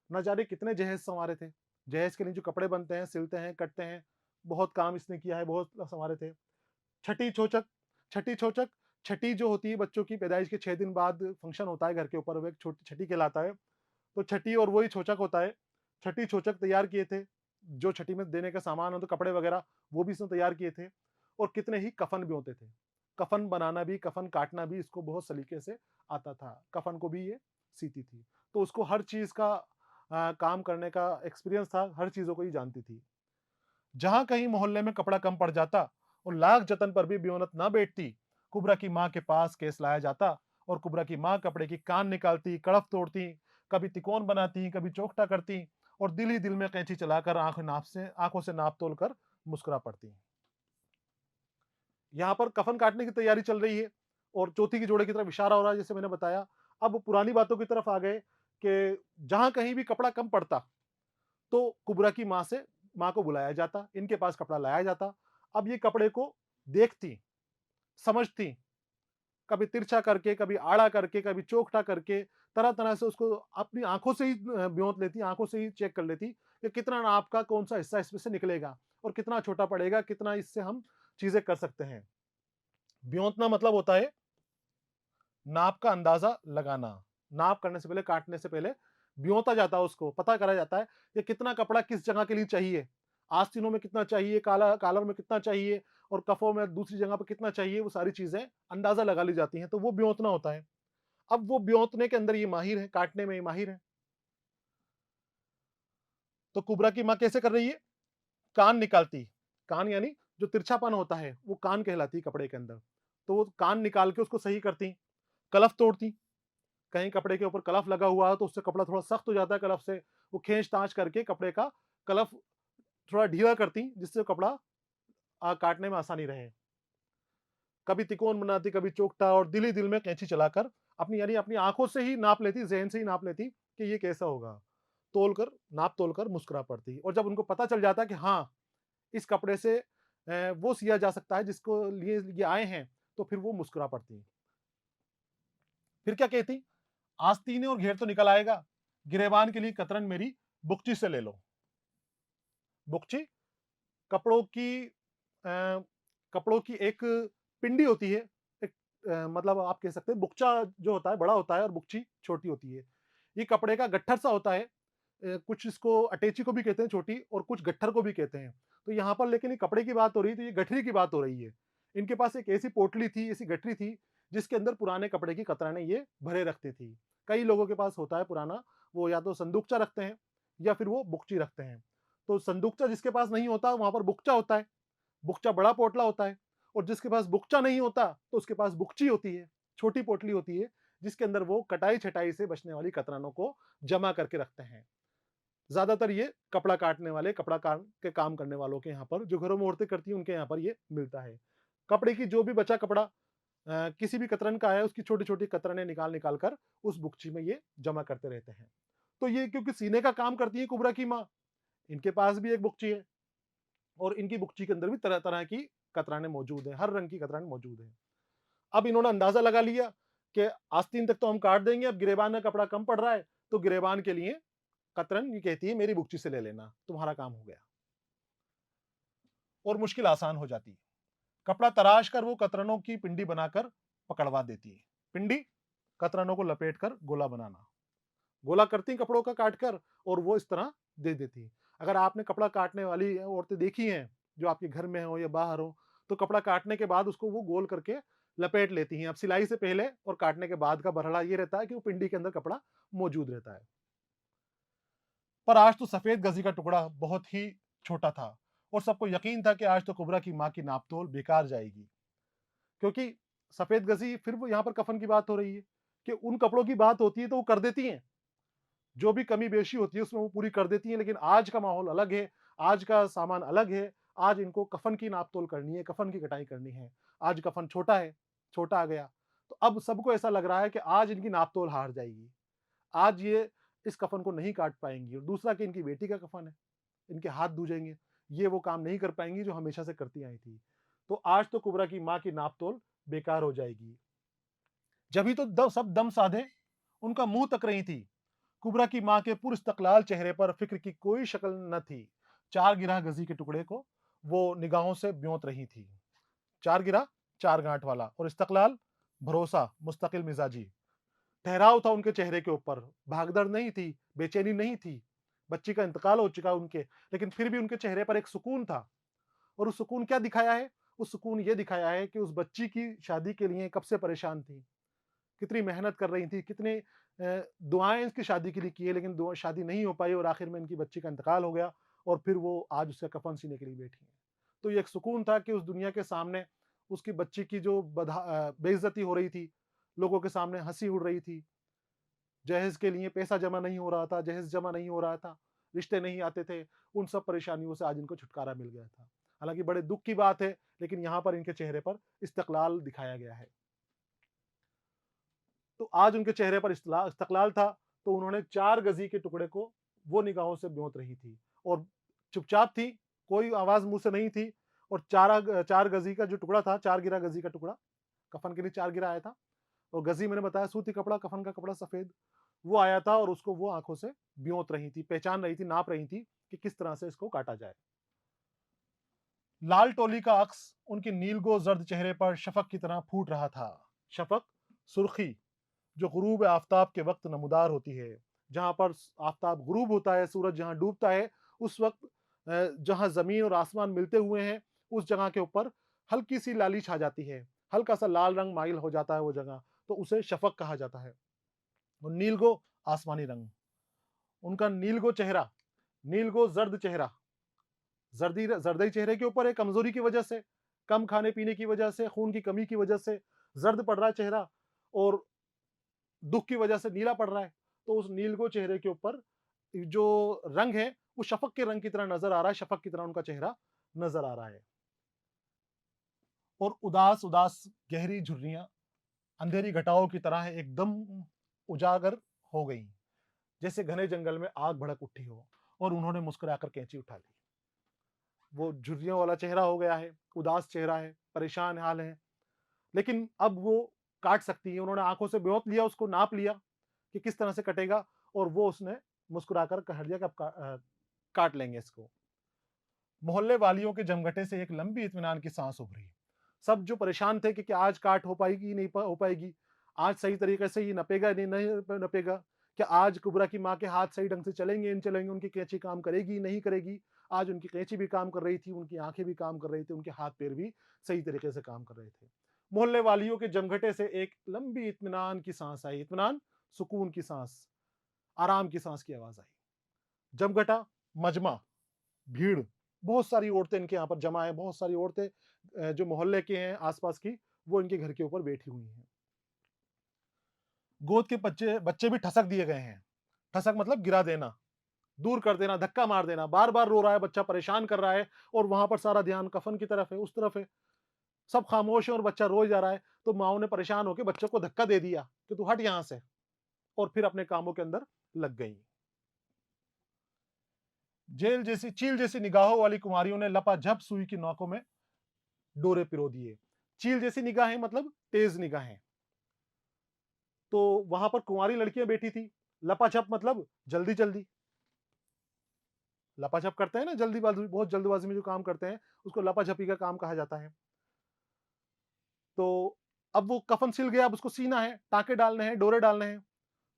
Speaker 1: ना जाने कितने जहेज़ सँवारे थे। जहेज़ के लिए जो कपड़े बनते हैं, सिलते हैं, कटते हैं, बहुत काम इसने किया है, बहुत सँवारे थे। छठी-छोचक, छठी-छोचक, छठी जो होती है बच्चों की पैदाइश के 6 दिन बाद फंक्शन होता है घर के ऊपर, वो एक छोटी छठी कहलाता है। तो छठी और वही छोचक होता है। छठी-छोचक तैयार किए थे, जो छठी में देने का सामान हो, तो कपड़े वगैरह वो भी इसने तैयार किए थे, और कितने ही कफ़न ब्योते थे। कफ़न बनाना भी, कफ़न काटना भी इसको बहुत सलीके से आता था। कफ़न को भी ये सीती थी। तो उसको हर चीज़ का काम करने का एक्सपीरियंस था, हर चीज़ों को ये जानती थी। जहाँ कहीं मोहल्ले में कपड़ा कम पड़ जाता और लाख जतन पर भी ब्योनत ना बैठती, कुबरा की माँ के पास केस लाया जाता और कुबरा की माँ कपड़े की कान निकालती, कड़फ तोड़ती, कभी तिकोन बनाती, कभी चोखटा करती और दिल ही दिल में कैंची चलाकर आंखों से नाप तोल कर मुस्कुरा पड़ती। यहाँ पर कफन काटने की तैयारी चल रही है और चौथी के जोड़े की तरफ इशारा हो रहा है, जैसे मैंने बताया। अब पुरानी बातों की तरफ आ गए कि जहां कहीं भी कपड़ा कम पड़ता तो कुबरा की माँ को बुलाया जाता, इनके पास कपड़ा लाया जाता। अब ये कपड़े को देखती, समझती, कभी तिरछा करके, कभी आड़ा करके, कभी चौखटा करके, तरह-तरह से उसको अपनी आँखों से ही ब्योत लेती, आँखों से ही चेक कर लेती कि कितना नाप का कौन-सा हिस्सा इसमें से निकलेगा और कितना छोटा पड़ेगा, कितना इससे हम चीज़ें कर सकते हैं। ब्योतना मतलब होता है नाप का अंदाज़ा लगाना। नाप करने से पहले, काटने से पहले ब्योता जाता है उसको, पता करा जाता है कि कितना कपड़ा किस जगह के लिए चाहिए। आस्तीनों में कितना चाहिए, कॉलर में कितना चाहिए और कफ़ों में दूसरी जगह पे कितना चाहिए, वो सारी चीज़ें अंदाज़ा लगा ली जाती हैं, तो वो ब्योतना होता है। अब वो ब्योतने के अंदर ये माहिर है, काटने में ये माहिर है। तो कुबरा की माँ कैसे कर रही है? कान निकालती, कान यानी जो तिरछापन होता है, वो कान कहलाती है कपड़े के अंदर। तो वो कान निकाल के उसको सही करती, कलफ तोड़ती, कहीं कपड़े के ऊपर कलफ लगा हुआ है तो उससे कपड़ा थोड़ा सख्त हो जाता है कलफ से, वो खींच-ताच करके कपड़े का कलफ थोड़ा ढीला करती, जिससे कपड़ा काटने में आसानी रहे। कभी तिकोन बनाती, कभी चोखटा और दिल ही दिल में कैंची चलाकर अपनी आँखों से ही नाप लेती, ज़हन से ही नाप लेती कि ये कैसा होगा। नाप तोल कर मुस्कुरा पड़ती और जब उनको पता चल जाता कि हाँ, इस कपड़े से वो सिया जा सकता है जिसको लिए ये आए हैं, तो फिर वो मुस्कुरा पड़ती। फिर क्या कहती? आस्तीने और घेर तो निकल आएगा, गिरेबान के लिए कतरन मेरी बुकची से ले लो। बुकची कपड़ों की कपड़ों की एक पिंडी होती है, एक मतलब आप कह सकते हैं बुकचा जो होता है बड़ा होता है और बुकची छोटी होती है। ये कपड़े का गट्ठर सा होता है, कुछ इसको अटैची को भी कहते हैं छोटी और कुछ गट्ठर को भी कहते हैं। तो यहाँ पर लेकिन ये कपड़े की बात हो रही है, तो ये गठरी की बात हो रही है। इनके पास एक ऐसी पोटली थी, ऐसी गठरी थी, जिसके अंदर पुराने कपड़े की कतरनें ये भरे रखती थी। कई लोगों के पास होता है पुराना, वो या तो संदूकचा रखते हैं या फिर वो बुकची रखते हैं। तो संदूकचा जिसके पास नहीं होता, वहाँ पर बुकचा होता है। बुकचा बड़ा पोटला होता है और जिसके पास बुकचा नहीं होता, तो उसके पास बुकची होती है, छोटी पोटली होती है, जिसके अंदर वो कटाई-छटाई से बचने वाली कतरनों को जमा करके रखते हैं। ज़्यादातर ये कपड़ा काटने वाले, कपड़ा के काम करने वालों के यहाँ पर, जो घरों में औरतें करती हैं, उनके यहाँ पर ये मिलता है। कपड़े की जो भी बचा कपड़ा किसी भी कतरन का है, उसकी छोटी-छोटी कतरनें निकाल-निकाल कर उस बुकची में ये जमा करते रहते हैं। तो ये क्योंकि सीने का काम करती है कुबरा की माँ, इनके पास भी एक बुकची है और इनकी बुकची के अंदर भी तरह-तरह की कतरानें मौजूद हैं, हर रंग की कतरान मौजूद हैं। अब इन्होंने अंदाज़ा लगा लिया कि आस्तीन तक तो हम काट देंगे, अब गिरेबान में कपड़ा कम पड़ रहा है, तो गिरेबान के लिए कतरन ये कहती है मेरी बुकची से ले लेना, तुम्हारा काम हो गया और मुश्किल आसान हो जाती है। कपड़ा तराश कर वो कतरनों की पिंडी बनाकर पकड़वा देती है। पिंडी कतरनों को लपेट कर गोला बनाना। गोला करती कपड़ों का काट कर और वो इस तरह दे देती। अगर आपने कपड़ा काटने वाली औरतें देखी हैं, जो आपके घर में हो या बाहर हो, तो कपड़ा काटने के बाद उसको वो गोल करके लपेट लेती हैं। अब सिलाई से पहले और काटने के बाद का बरहला ये रहता है कि वो पिंडी के अंदर कपड़ा मौजूद रहता है। पर आज तो सफेद गजी का टुकड़ा बहुत ही छोटा था और सबको यकीन था कि आज तो कुबरा की माँ की नापतोल बेकार जाएगी, क्योंकि सफेद गजी फिर वो यहाँ पर कफन की बात हो रही है कि उन कपड़ों की बात होती है तो वो कर देती हैं, जो भी कमी बेशी होती है उसमें वो पूरी कर देती हैं, लेकिन आज का माहौल अलग है, आज का सामान अलग है, आज इनको कफन की नाप-तोल करनी है, कफन की कटाई करनी है। आज कफन छोटा है, छोटा आ गया, तो अब सबको ऐसा लग रहा है कि आज इनकी नाप-तोल हार जाएगी। आज ये इस कफन को नहीं काट पाएँगी और दूसरा कि इनकी बेटी का कफन है, इनके हाथ दूजेंगे, ये वो काम नहीं कर पाएँगी जो हमेशा से करती आई थी। तो आज तो कुबरा की माँ की नाप-तोल बेकार हो जाएगी। जभी तो सब दम साधे उनका मुँह तक रही थी। कुबरा की माँ के पुरइस्तक़लाल चेहरे पर फ़िक्र की कोई शक्ल न थी। 4 गिरह गज़ी के टुकड़े को वो निगाहों से ब्योत रही थी। 4 गिरह, 4 गाँठ वाला और इस्तक़लाल, भरोसा, मुस्तकिल मिज़ाजी। ठहराव था उनके चेहरे के ऊपर, भागदड़ नहीं थी, बेचैनी नहीं थी। बच्ची का इंतकाल हो चुका उनके, लेकिन फिर भी उनके चेहरे पर एक सुकून था और उस सुकून क्या दिखाया है? उस सुकून ये दिखाया है कि उस बच्ची की शादी के लिए कब से परेशान थी। कितनी मेहनत कर रही थी, कितने दुआएँ इसकी शादी के लिए की है, लेकिन दुआ शादी नहीं हो पाई और आखिर में इनकी बच्ची का इंतकाल हो गया और फिर वो आज उसका कफ़न सीने के लिए बैठी हैं। तो ये एक सुकून था कि उस दुनिया के सामने उसकी बच्ची की जो बेइज्जती हो रही थी, लोगों के सामने हँसी उड़ रही थी, जहेज़ के लिए पैसा जमा नहीं हो रहा था, जहेज़ जमा नहीं हो रहा था, रिश्ते नहीं आते थे, उन सब परेशानियों से आज इनको छुटकारा मिल गया था। हालाँकि बड़े दुःख की बात है, लेकिन यहाँ पर इनके चेहरे पर इस्तिक़लाल दिखाया गया है। तो आज उनके चेहरे पर इस्तिक़लाल था, तो उन्होंने 4 गज़ी के टुकड़े को वो निगाहों से ब्योंत रही थी और चुपचाप थी, कोई आवाज़ मुँह से नहीं थी और 4 गज़ी का जो टुकड़ा था, 4 गिरा गज़ी का टुकड़ा, कफ़न के लिए 4 गिरा आया था और गज़ी मैंने बताया सूती कपड़ा, कफ़न का कपड़ा सफ़ेद, वो आया था और उसको वो आँखों से ब्योंत रही थी, पहचान रही थी, नाप रही थी कि किस तरह से इसको काटा जाए। लाल टोली का अक्स उनके नीलगो ज़र्द चेहरे पर शफ़क़ की तरह फूट रहा था। शफ़क़, सुर्ख़ी, जो ग़ुरूब आफ़ताब के वक़्त नमूदार होती है। जहाँ पर आफ़ताब ग़ुरूब होता है, सूरज जहाँ डूबता है, उस वक़्त जहाँ ज़मीन और आसमान मिलते हुए हैं, उस जगह के ऊपर हल्की-सी लाली छा जाती है। हल्का-सा लाल रंग माइल हो जाता है वो जगह, तो उसे शफ़क़ कहा जाता है। और नीलगो आसमानी रंग। उनका नीलगो चेहरा, नीलगो ज़र्द चेहरा, ज़रदई चेहरे के ऊपर है कमज़ोरी की वजह से, कम खाने-पीने की वजह से, खून की कमी की वजह से ज़र्द पड़ रहा है चेहरा और दुःख की वजह से नीला पड़ रहा है। तो उस नीलगो चेहरे के ऊपर जो रंग है, वो शफ़क़ के रंग की तरह नज़र आ रहा है, शफ़क़ की तरह उनका चेहरा नज़र आ रहा है। और उदास-उदास गहरी झुर्रियाँ अंधेरी घटाओं की तरह एकदम उजागर हो गईं, जैसे घने जंगल में आग भड़क उठी हो और उन्होंने मुस्कुराकर कैंची उठा ली। वो झुर्रियों वाला चेहरा हो गया है, उदास चेहरा है, परेशान हाल है, लेकिन अब वो काट सकती है। उन्होंने आँखों से ब्योत लिया, उसको नाप लिया कि किस तरह से कटेगा और वो उसने मुस्कुराकर कह दिया कि अब काट लेंगे इसको। मोहल्ले वालियों के जमघटे से एक लंबी इत्मीनान की सांस उभरी। सब जो परेशान थे कि क्या आज काट हो पाएगी, नहीं हो पाएगी, आज सही तरीके से ये नपेगा, नहीं नपेगा, क्या आज कुबरा की माँ के हाथ सही ढंग से चलेंगे, नहीं चलेंगे, उनकी कैंची काम करेगी, नहीं करेगी। आज उनकी कैंची भी काम कर रही थी, उनकी आंखें भी काम कर रही थी, उनके हाथ पैर भी सही तरीके से काम कर रहे थे। मोहल्ले वालियों के जमघटे से एक लंबी इत्मीनान की सांस आई। इत्मीनान, सुकून की सांस, आराम की सांस की आवाज आई। जमघटा, मजमा, भीड़, बहुत सारी औरतें इनके यहाँ पर जमा है, बहुत सारी औरतें जो मोहल्ले के हैं आसपास की, वो इनके घर के ऊपर बैठी हुई हैं। गोद के बच्चे बच्चे भी ठसक दिए गए हैं। ठसक मतलब गिरा देना, दूर कर देना, धक्का मार देना। बार-बार रो रहा है बच्चा, परेशान कर रहा है और वहाँ पर सारा ध्यान कफ़न की तरफ है, उस तरफ है। सब खामोश हैं और बच्चा रोए जा रहा है, तो माँओं ने परेशान होके बच्चे को धक्का दे दिया कि तू हट यहाँ से और फिर अपने कामों के अंदर लग गई। चील जैसी निगाहों वाली कुँवारियों ने लपाझप सुई की नोकों में डोरे पिरो दिए। चील जैसी निगाहें मतलब तेज़ निगाहें। तो वहाँ पर कुँवारी लड़कियाँ बैठी थी। लपाझप मतलब जल्दी-जल्दी। लपाझप करते हैं ना जल्दीबाज़ी, बहुत जल्दबाज़ी में जो काम करते हैं, उसको लपाझपी का काम कहा जाता है। तो अब वो कफ़न सिल गया, अब उसको सीना है, टाँके डालने हैं, डोरे डालने हैं।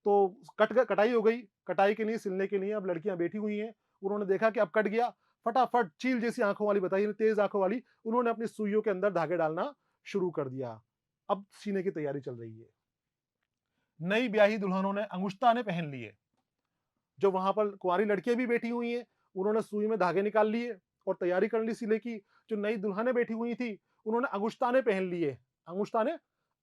Speaker 1: तो कटाई हो गई, कटाई के लिए, सिलने के लिए अब लड़कियाँ बैठी हुई हैं। उन्होंने देखा कि अब कट गया, फटाफट चील जैसी आँखों वाली बताइए, तेज़ आँखों वाली, उन्होंने अपनी सुइयों के अंदर धागे डालना शुरू कर दिया। अब सीने की तैयारी चल रही है। नई ब्याही दुल्हनों ने अंगुश्ताने पहन लिए। जो वहाँ पर कुँवारी लड़कियाँ भी बैठी हुई हैं, उन्होंने सुई में धागे निकाल लिए और तैयारी कर ली सिले की। जो नई दुल्हनें बैठी हुई थी, उन्होंने अंगुश्ताने पहन लिए। अंगुश्ताने,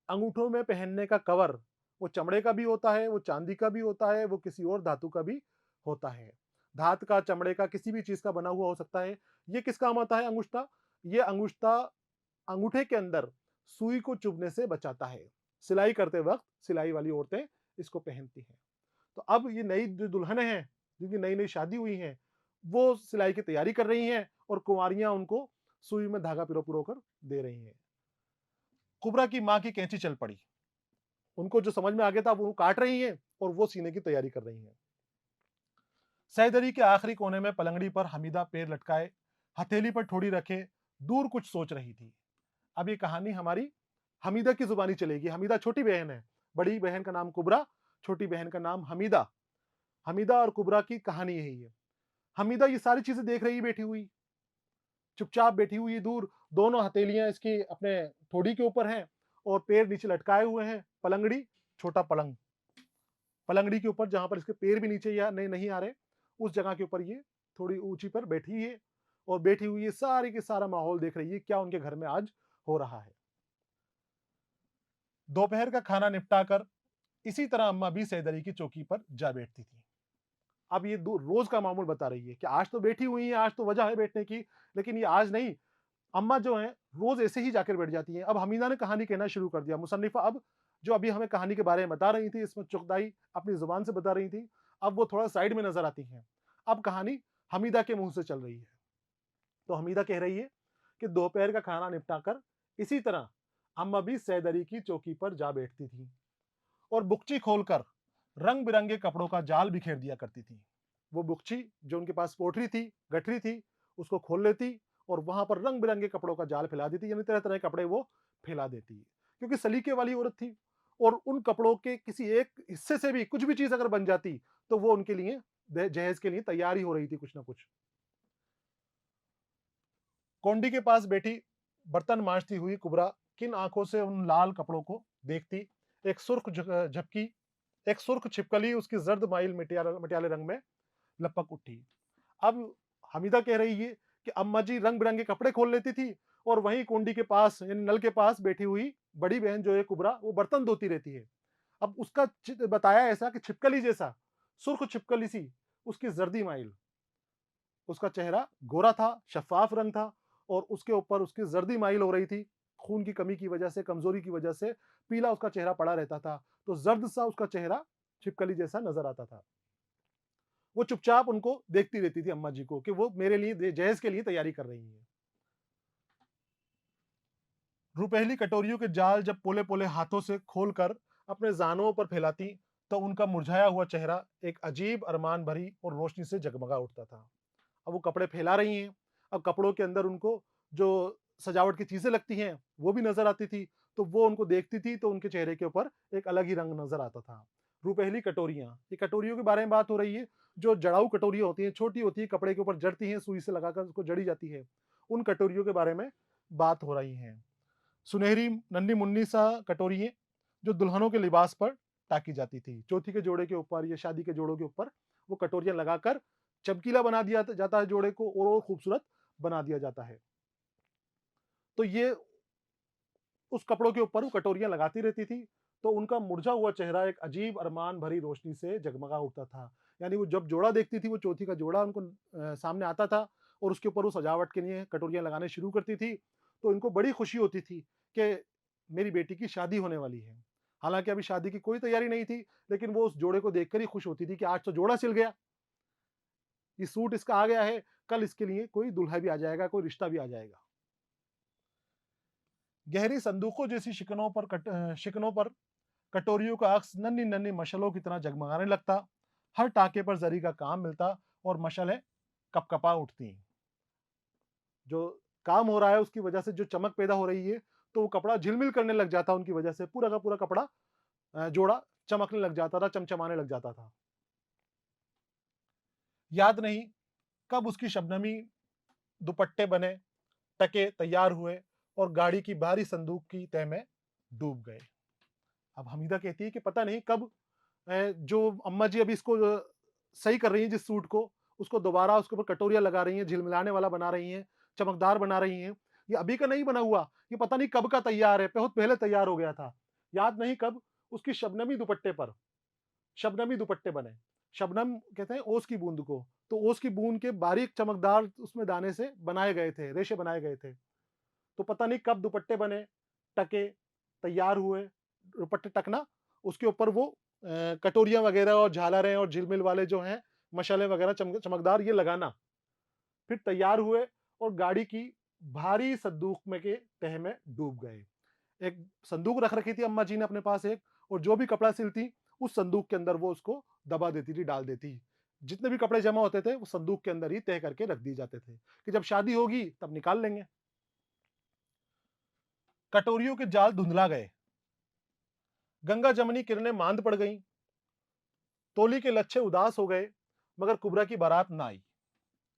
Speaker 1: अंगूठों में पहनने का कवर, वो चमड़े का भी होता है, वो चांदी का भी होता है, वो किसी और धातु का भी होता है। धात का, चमड़े का, किसी भी चीज़ का बना हुआ हो सकता है। ये किस काम आता है अंगुष्ठा? ये अंगुष्ठा अंगूठे के अंदर सुई को चुभने से बचाता है। सिलाई करते वक़्त सिलाई वाली औरतें इसको पहनती हैं। तो अब ये नई जो दुल्हनें हैं, जिनकी नई-नई शादी हुई हैं, वो सिलाई की तैयारी कर रही हैं और कुँवारियाँ उनको सुई में धागा पिरो-पिरो कर दे रही हैं। कुबरा की माँ की कैंची चल पड़ी। उनको जो समझ में आ गया था वो काट रही हैं और वो सीने की तैयारी कर रही हैं। सहदरी के आखिरी कोने में पलंगड़ी पर हमीदा पैर लटकाए, हथेली पर ठोड़ी रखे, दूर कुछ सोच रही थी। अब ये कहानी हमारी हमीदा की ज़ुबानी चलेगी। हमीदा छोटी बहन है। बड़ी बहन का नाम कुबरा, छोटी बहन का नाम हमीदा। हमीदा और कुबरा की कहानी यही है। हमीदा ये सारी चीज़ें देख रही बैठी हुई, चुपचाप बैठी हुई दूर, दोनों हथेलियाँ इसकी अपने ठोड़ी के ऊपर हैं और पैर नीचे लटकाए हुए हैं। पलंगड़ी, छोटा पलंग। पलंगड़ी के ऊपर जहाँ पर इसके पैर भी नीचे या नहीं आ रहे, उस जगह के ऊपर ये थोड़ी ऊँची पर बैठी है और बैठी हुई है, सारी की सारा माहौल देख रही है, क्या उनके घर में आज हो रहा है। दोपहर का खाना निपटाकर इसी तरह अम्मा भी सैदरी की चौकी पर जा बैठती थी। अब ये रोज का मामूल बता रही है कि आज तो बैठी हुई है, आज तो वजह है बैठने की, लेकिन ये आज नहीं, अम्मा जो है रोज ऐसे ही जाकर बैठ जाती हैं। अब हमीदा ने कहानी कहना शुरू कर दिया। मुसन्निफा अब जो अभी हमें कहानी के बारे में बता रही थी, इसमें चुगताई अपनी जुबान से बता रही थी, अब वो थोड़ा साइड में नजर आती हैं। अब कहानी हमीदा के मुंह से चल रही है। तो हमीदा कह रही है कि दोपहर का खाना निपटाकर इसी तरह अम्मा भी सैदरी की चौकी पर जा बैठती थी और बुकची खोलकर रंग बिरंगे कपड़ों का जाल बिखेर दिया करती थी। वो बुकची जो उनके पास पोटरी थी, गठरी थी, उसको खोल लेती और वहां पर रंग बिरंगे कपड़ों का जाल फैला देती, यानी तरह तरह के कपड़े वो फैला देती, क्योंकि सलीके वाली औरत थी। और उन कपड़ों के किसी एक हिस्से से भी कुछ भी चीज अगर बन जाती तो वो उनके लिए जहेज के लिए तैयारी हो रही थी कुछ ना कुछ। कोंडी के पास बैठी बर्तन मांजती हुई कुबरा किन आंखों से उन लाल कपड़ों को देखती। एक सुर्ख झपकी, एक सुर्ख छिपकली उसकी जर्द माइल मटियाले रंग में लपक उठी। अब हमीदा कह रही है कि अम्मा जी रंग बिरंगे कपड़े खोल लेती थी और वहीं कुंडी के पास यानी नल के पास बैठी हुई बड़ी बहन जो है कुबरा, वो बर्तन धोती रहती है। अब उसका बताया ऐसा कि छिपकली जैसा, सुर्ख छिपकली सी, उसकी जर्दी माइल, उसका चेहरा गोरा था, शफाफ रंग था और उसके ऊपर उसकी जर्दी माइल हो रही थी। खून की कमी की वजह से, कमजोरी की वजह से पीला उसका चेहरा पड़ा रहता था, तो जर्द सा उसका चेहरा छिपकली जैसा नजर आता था। वो चुपचाप उनको देखती रहती थी अम्मा जी को कि वो मेरे लिए जहेज के लिए तैयारी कर रही हैं। रुपहली कटोरियों के जाल जब पोले पोले हाथों से खोलकर अपने जानों पर फैलाती तो उनका मुरझाया हुआ चेहरा एक अजीब अरमान भरी और रोशनी से जगमगा उठता था। अब वो कपड़े फैला रही हैं, अब कपड़ों के अंदर उनको जो सजावट की चीजें लगती हैं वो भी नजर आती थी, तो वो उनको देखती थी तो उनके चेहरे के ऊपर एक अलग ही रंग नजर आता था। रुपहली कटोरियां, ये कटोरियों के बारे में बात हो रही है। जो जड़ाऊ कटोरियां होती हैं, छोटी होती है, कपड़े के ऊपर जड़ती हैं, सुई से लगाकर उसको जड़ी जाती है, उन कटोरियों के बारे में बात हो रही है। सुनहरी नन्ही मुन्नी सा कटोरी है जो दुल्हनों के लिबास पर ताकी जाती थी। चौथी के जोड़े के ऊपर या शादी के जोड़ों के ऊपर वो कटोरियां लगाकर चमकीला बना दिया जाता है, जोड़े को और खूबसूरत बना दिया जाता है। तो ये उस कपड़ों के ऊपर वो कटोरियां लगाती रहती थी, तो उनका मुरझा हुआ चेहरा एक अजीब अरमान भरी रोशनी से जगमगा उठता था। यानी वो जब जोड़ा देखती थी, वो चौथी का जोड़ा उनको सामने आता था और उसके ऊपर वो सजावट के लिए कटोरियां लगाने शुरू करती थी, तो इनको बड़ी खुशी होती थी कि मेरी बेटी की शादी होने वाली है। हालांकि अभी शादी की कोई तैयारी नहीं थी, लेकिन वो उस जोड़े को देखकर ही खुश होती थी कि आज तो जोड़ा सिल गया, ये सूट इसका आ गया है, कल इसके लिए कोई दूल्हा भी आ जाएगा, कोई रिश्ता भी आ जाएगा। गहरी संदूकों जैसी शिकनों पर कटोरियों का अक्स नन्ही नन्ही मशालों की तरह जगमगाने लगता। हर टाके पर जरी का काम मिलता और मशालें कपकपा उठती। जो काम हो रहा है उसकी वजह से जो चमक पैदा हो रही है, तो वो कपड़ा झिलमिल करने लग जाता, उनकी वजह से पूरा का पूरा कपड़ा जोड़ा चमकने लग जाता था, चमचमाने लग जाता था। याद नहीं कब उसकी शबनमी दुपट्टे बने, टके तैयार हुए और गाड़ी की भारी संदूक की तह में डूब गए। अब हमीदा कहती है कि पता नहीं कब जो अम्मा जी अभी इसको सही कर रही हैं जिस सूट को, उसको दोबारा उसके ऊपर कटोरियाँ लगा रही हैं, झिलमिलाने वाला बना रही हैं, चमकदार बना रही हैं। ये अभी का नहीं बना हुआ, ये पता नहीं कब का तैयार है, बहुत पहले तैयार हो गया था। याद नहीं कब उसकी शबनमी दुपट्टे बने। शबनम कहते हैं ओस की बूँद को, तो ओस की बूँद के बारीक चमकदार उसमें दाने से बनाए गए थे, रेशे बनाए गए थे। तो पता नहीं कब दुपट्टे बने, टके, तैयार हुए, दुपट्टे टकना, उसके ऊपर वो कटोरियाँ वगैरह और झालरें और झिलमिल वाले जो हैं, मशाले वगैरह चमकदार ये लगाना, फिर तैयार हुए और गाड़ी की भारी संदूक में के तह में डूब गए। एक संदूक रख रखी थी अम्मा जी ने अपने पास एक, और जो भी कपड़ा सिलती, उस संदूक के अंदर वो उसको दबा देती थी, डाल देती। जितने भी कपड़े जमा होते थे, वो संदूक के अंदर ही तह करके रख दिए जाते थे, कि जब शादी होगी तब निकाल लेंगे। कटोरियों के जाल धुंधला गए, गंगा जमनी किरणें मांद पड़ गईं, तोली के लच्छे उदास हो गए, मगर कुबरा की बारात ना आई।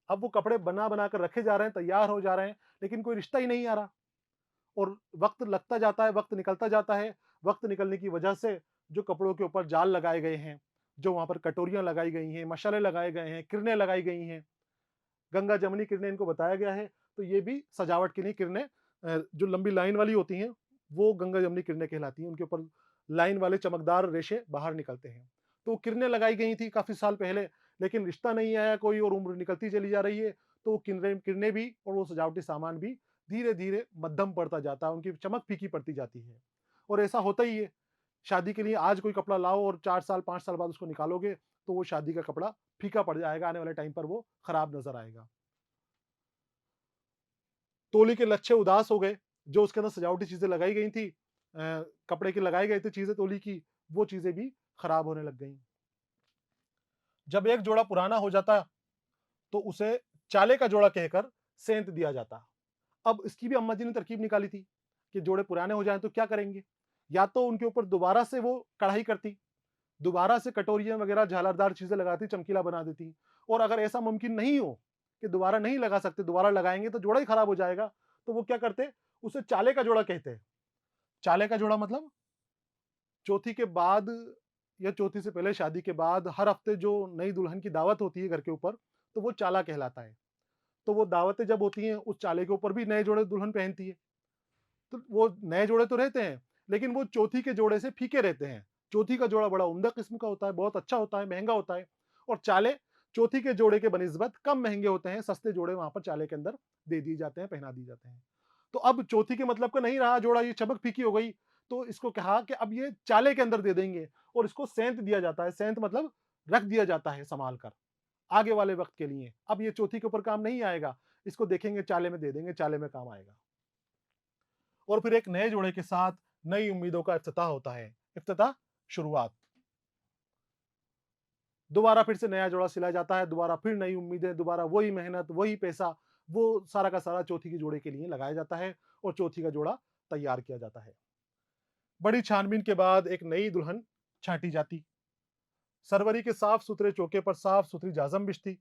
Speaker 1: अब वो कपड़े बना बना कर रखे जा रहे हैं, तैयार हो जा रहे हैं, लेकिन कोई रिश्ता ही नहीं आ रहा और वक्त लगता जाता है, वक्त निकलता जाता है। वक्त निकलने की वजह से जो कपड़ों के ऊपर जाल लगाए गए हैं, जो वहां पर कटोरियां लगाई गई हैं, मशाले लगाए गए हैं, किरणें लगाई गई हैं, गंगा जमनी किरणें इनको बताया गया है, तो ये भी सजावट के लिए किरणें जो लंबी लाइन वाली होती हैं वो गंगा जमुनी किरणें कहलाती हैं। उनके ऊपर लाइन वाले चमकदार रेशे बाहर निकलते हैं। तो वो किरणें लगाई गई थी काफ़ी साल पहले, लेकिन रिश्ता नहीं आया कोई और उम्र निकलती चली जा रही है, तो वो किरणें किरणें भी और वो सजावटी सामान भी धीरे-धीरे मध्यम पड़ता जाता है, उनकी चमक फीकी पड़ती जाती है। और ऐसा होता ही है, शादी के लिए आज कोई कपड़ा लाओ और 4 साल, 5 साल बाद उसको निकालोगे, तो वो शादी का कपड़ा फीका पड़ जाएगा, आने वाले टाइम पर वो खराब नज़र आएगा। तोली के लच्छे उदास हो गए, जो उसके अंदर सजावटी चीज़ें लगाई गई थी, कपड़े के लगाए गए थे चीज़ें तोली की, वो चीज़ें भी खराब होने लग गईं। जब एक जोड़ा पुराना हो जाता, तो उसे चाले का जोड़ा कहकर सेंत दिया जाता। अब इसकी भी अम्मा जी ने तरकीब निकाली थी, कि जोड़े पुराने हो जाएँ तो क्या करेंगे? या तो उनके ऊपर दोबारा से वो कढ़ाई करती, दोबारा से कटोरियाँ वगैरह झालरदार चीज़ें लगाती, चमकीला बना देती। और अगर ऐसा मुमकिन नहीं हो, कि दोबारा नहीं लगा सकते, दोबारा लगाएँगे तो जोड़ा ही खराब हो जाएगा, तो वो क्या करते? उसे चाले का जोड़ा कहते हैं। चाले का जोड़ा मतलब चौथी के बाद या चौथी से पहले शादी के बाद हर हफ्ते जो नई दुल्हन की दावत होती है घर के ऊपर, तो वो चाला कहलाता है। तो वो दावतें जब होती हैं, उस चाले के ऊपर भी नए जोड़े दुल्हन पहनती है। तो वो नए जोड़े तो रहते हैं, लेकिन वो चौथी के जोड़े से फीके रहते हैं। चौथी का जोड़ा बड़ा उम्दा किस्म का होता है, बहुत अच्छा होता है, महँगा होता है। और चाले चौथी के जोड़े के बनिस्बत कम महँगे होते हैं, सस्ते जोड़े वहाँ पर चाले के अंदर दे दिए जाते हैं, पहना दिए जाते हैं। तो अब चौथी के मतलब का नहीं रहा जोड़ा, ये चमक फीकी हो गई, तो इसको कहा कि अब ये चाले के अंदर दे देंगे और इसको सेंत दिया जाता है। सेंत मतलब रख दिया जाता है सँभाल कर, आगे वाले वक़्त के लिए। अब ये चौथी के ऊपर काम नहीं आएगा, इसको देखेंगे चाले में दे देंगे, चाले में काम आएगा। और फिर एक नए जोड़े के साथ नई उम्मीदों का इफ्तिताह होता है। इफ्तिताह शुरुआत। दोबारा फिर से नया जोड़ा सिला जाता है, दोबारा फिर नई उम्मीदें, दोबारा वही मेहनत, वही पैसा, वो सारा का सारा चौथी के जोड़े के लिए लगाया जाता है और चौथी का जोड़ा तैयार किया जाता है। बड़ी छानबीन के बाद एक नई दुल्हन छाँटी जाती। सरवरी के साफ-सुथरे चौके पर साफ-सुथरी जाज़म बिछती।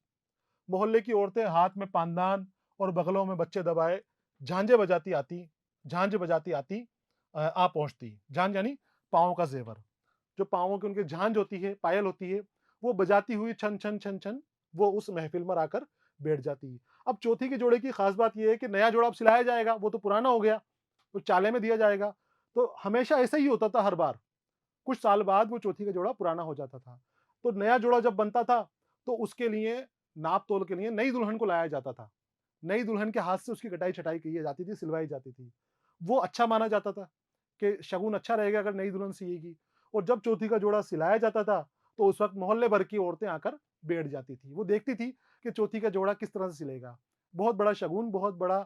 Speaker 1: मोहल्ले की औरतें हाथ में पानदान और बगलों में बच्चे दबाए झांझें बजाती आती झांझ बजाती आती आ पहुँचती। झांझ यानी पाँव का ज़ेवर। जो पाँवों की उनकी झांझ होती है, पायल होती है, वो बजाती हुई छन, छन, छन, छन वो उस महफ़िल में आकर बैठ जाती है। अब चौथी के जोड़े की ख़ास बात ये है कि नया जोड़ा अब सिलाया जाएगा, वो तो पुराना हो गया, तो चाले में दिया जाएगा। तो हमेशा ऐसा ही होता था हर बार। कुछ साल बाद वो चौथी का जोड़ा पुराना हो जाता था। तो नया जोड़ा जब बनता था, तो उसके लिए नाप-तोल के लिए नई दुल्हन को लाया जाता था। नई दुल्हन के हाथ से उसकी कटाई-छँटाई की जाती थी, सिलवाई जाती थी। वो अच्छा माना जाता था कि शगुन अच्छा रहेगा अगर नई दुल्हन सिएगी। और जब चौथी का जोड़ा सिलाया जाता था, तो उस वक़्त मोहल्ले भर की औरतें आकर बैठ जाती थी। वो देखती थी कि चौथी का जोड़ा किस तरह से सिलेगा। बहुत बड़ा शगुन, बहुत बड़ा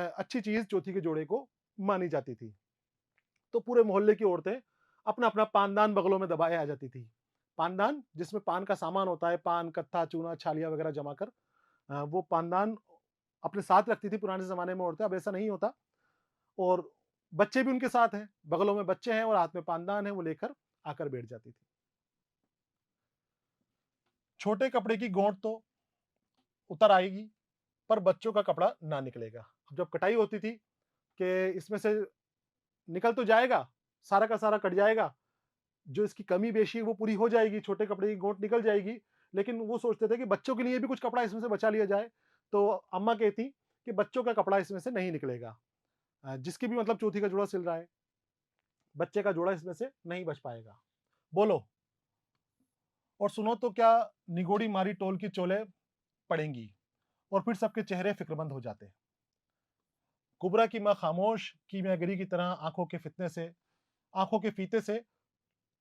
Speaker 1: अच्छी चीज़ चौथी के जोड़े को मानी जाती थी। तो पूरे मोहल्ले की औरतें अपना-अपना पानदान बगलों में दबाए आ जाती थी। पानदान जिसमें पान का सामान होता है, पान, कत्था, चूना, छालिया वगैरह जमा कर वो पानदान अपने साथ रखती थी पुराने ज़माने में औरतें, अब ऐसा नहीं होता। और बच्चे भी उनके साथ हैं, बगलों में बच्चे हैं और हाथ में पानदान है, वो लेकर आकर बैठ जाती थी। छोटे कपड़े की गाँठ तो उतर आएगी, पर बच्चों का कपड़ा ना निकलेगा। अब जब कटाई होती थी कि इसमें से निकल तो जाएगा, सारा का सारा कट जाएगा, जो इसकी कमी-बेशी है वो पूरी हो जाएगी, छोटे कपड़े की गाँठ निकल जाएगी, लेकिन वो सोचते थे कि बच्चों के लिए भी कुछ कपड़ा इसमें से बचा लिया जाए। तो अम्मा कहती कि बच्चों का कपड़ा इसमें से नहीं निकलेगा। जिसकी भी मतलब चौथी का जोड़ा सिल रहा है, बच्चे का जोड़ा इसमें से नहीं बच पाएगा। बोलो और सुनो तो क्या निगोड़ी मारी टोल की चोलें पड़ेंगी और फिर सबके चेहरे फ़िक्रमंद हो जाते। कुबरा की माँ खामोश कीमियागरी की तरह आँखों के फीते से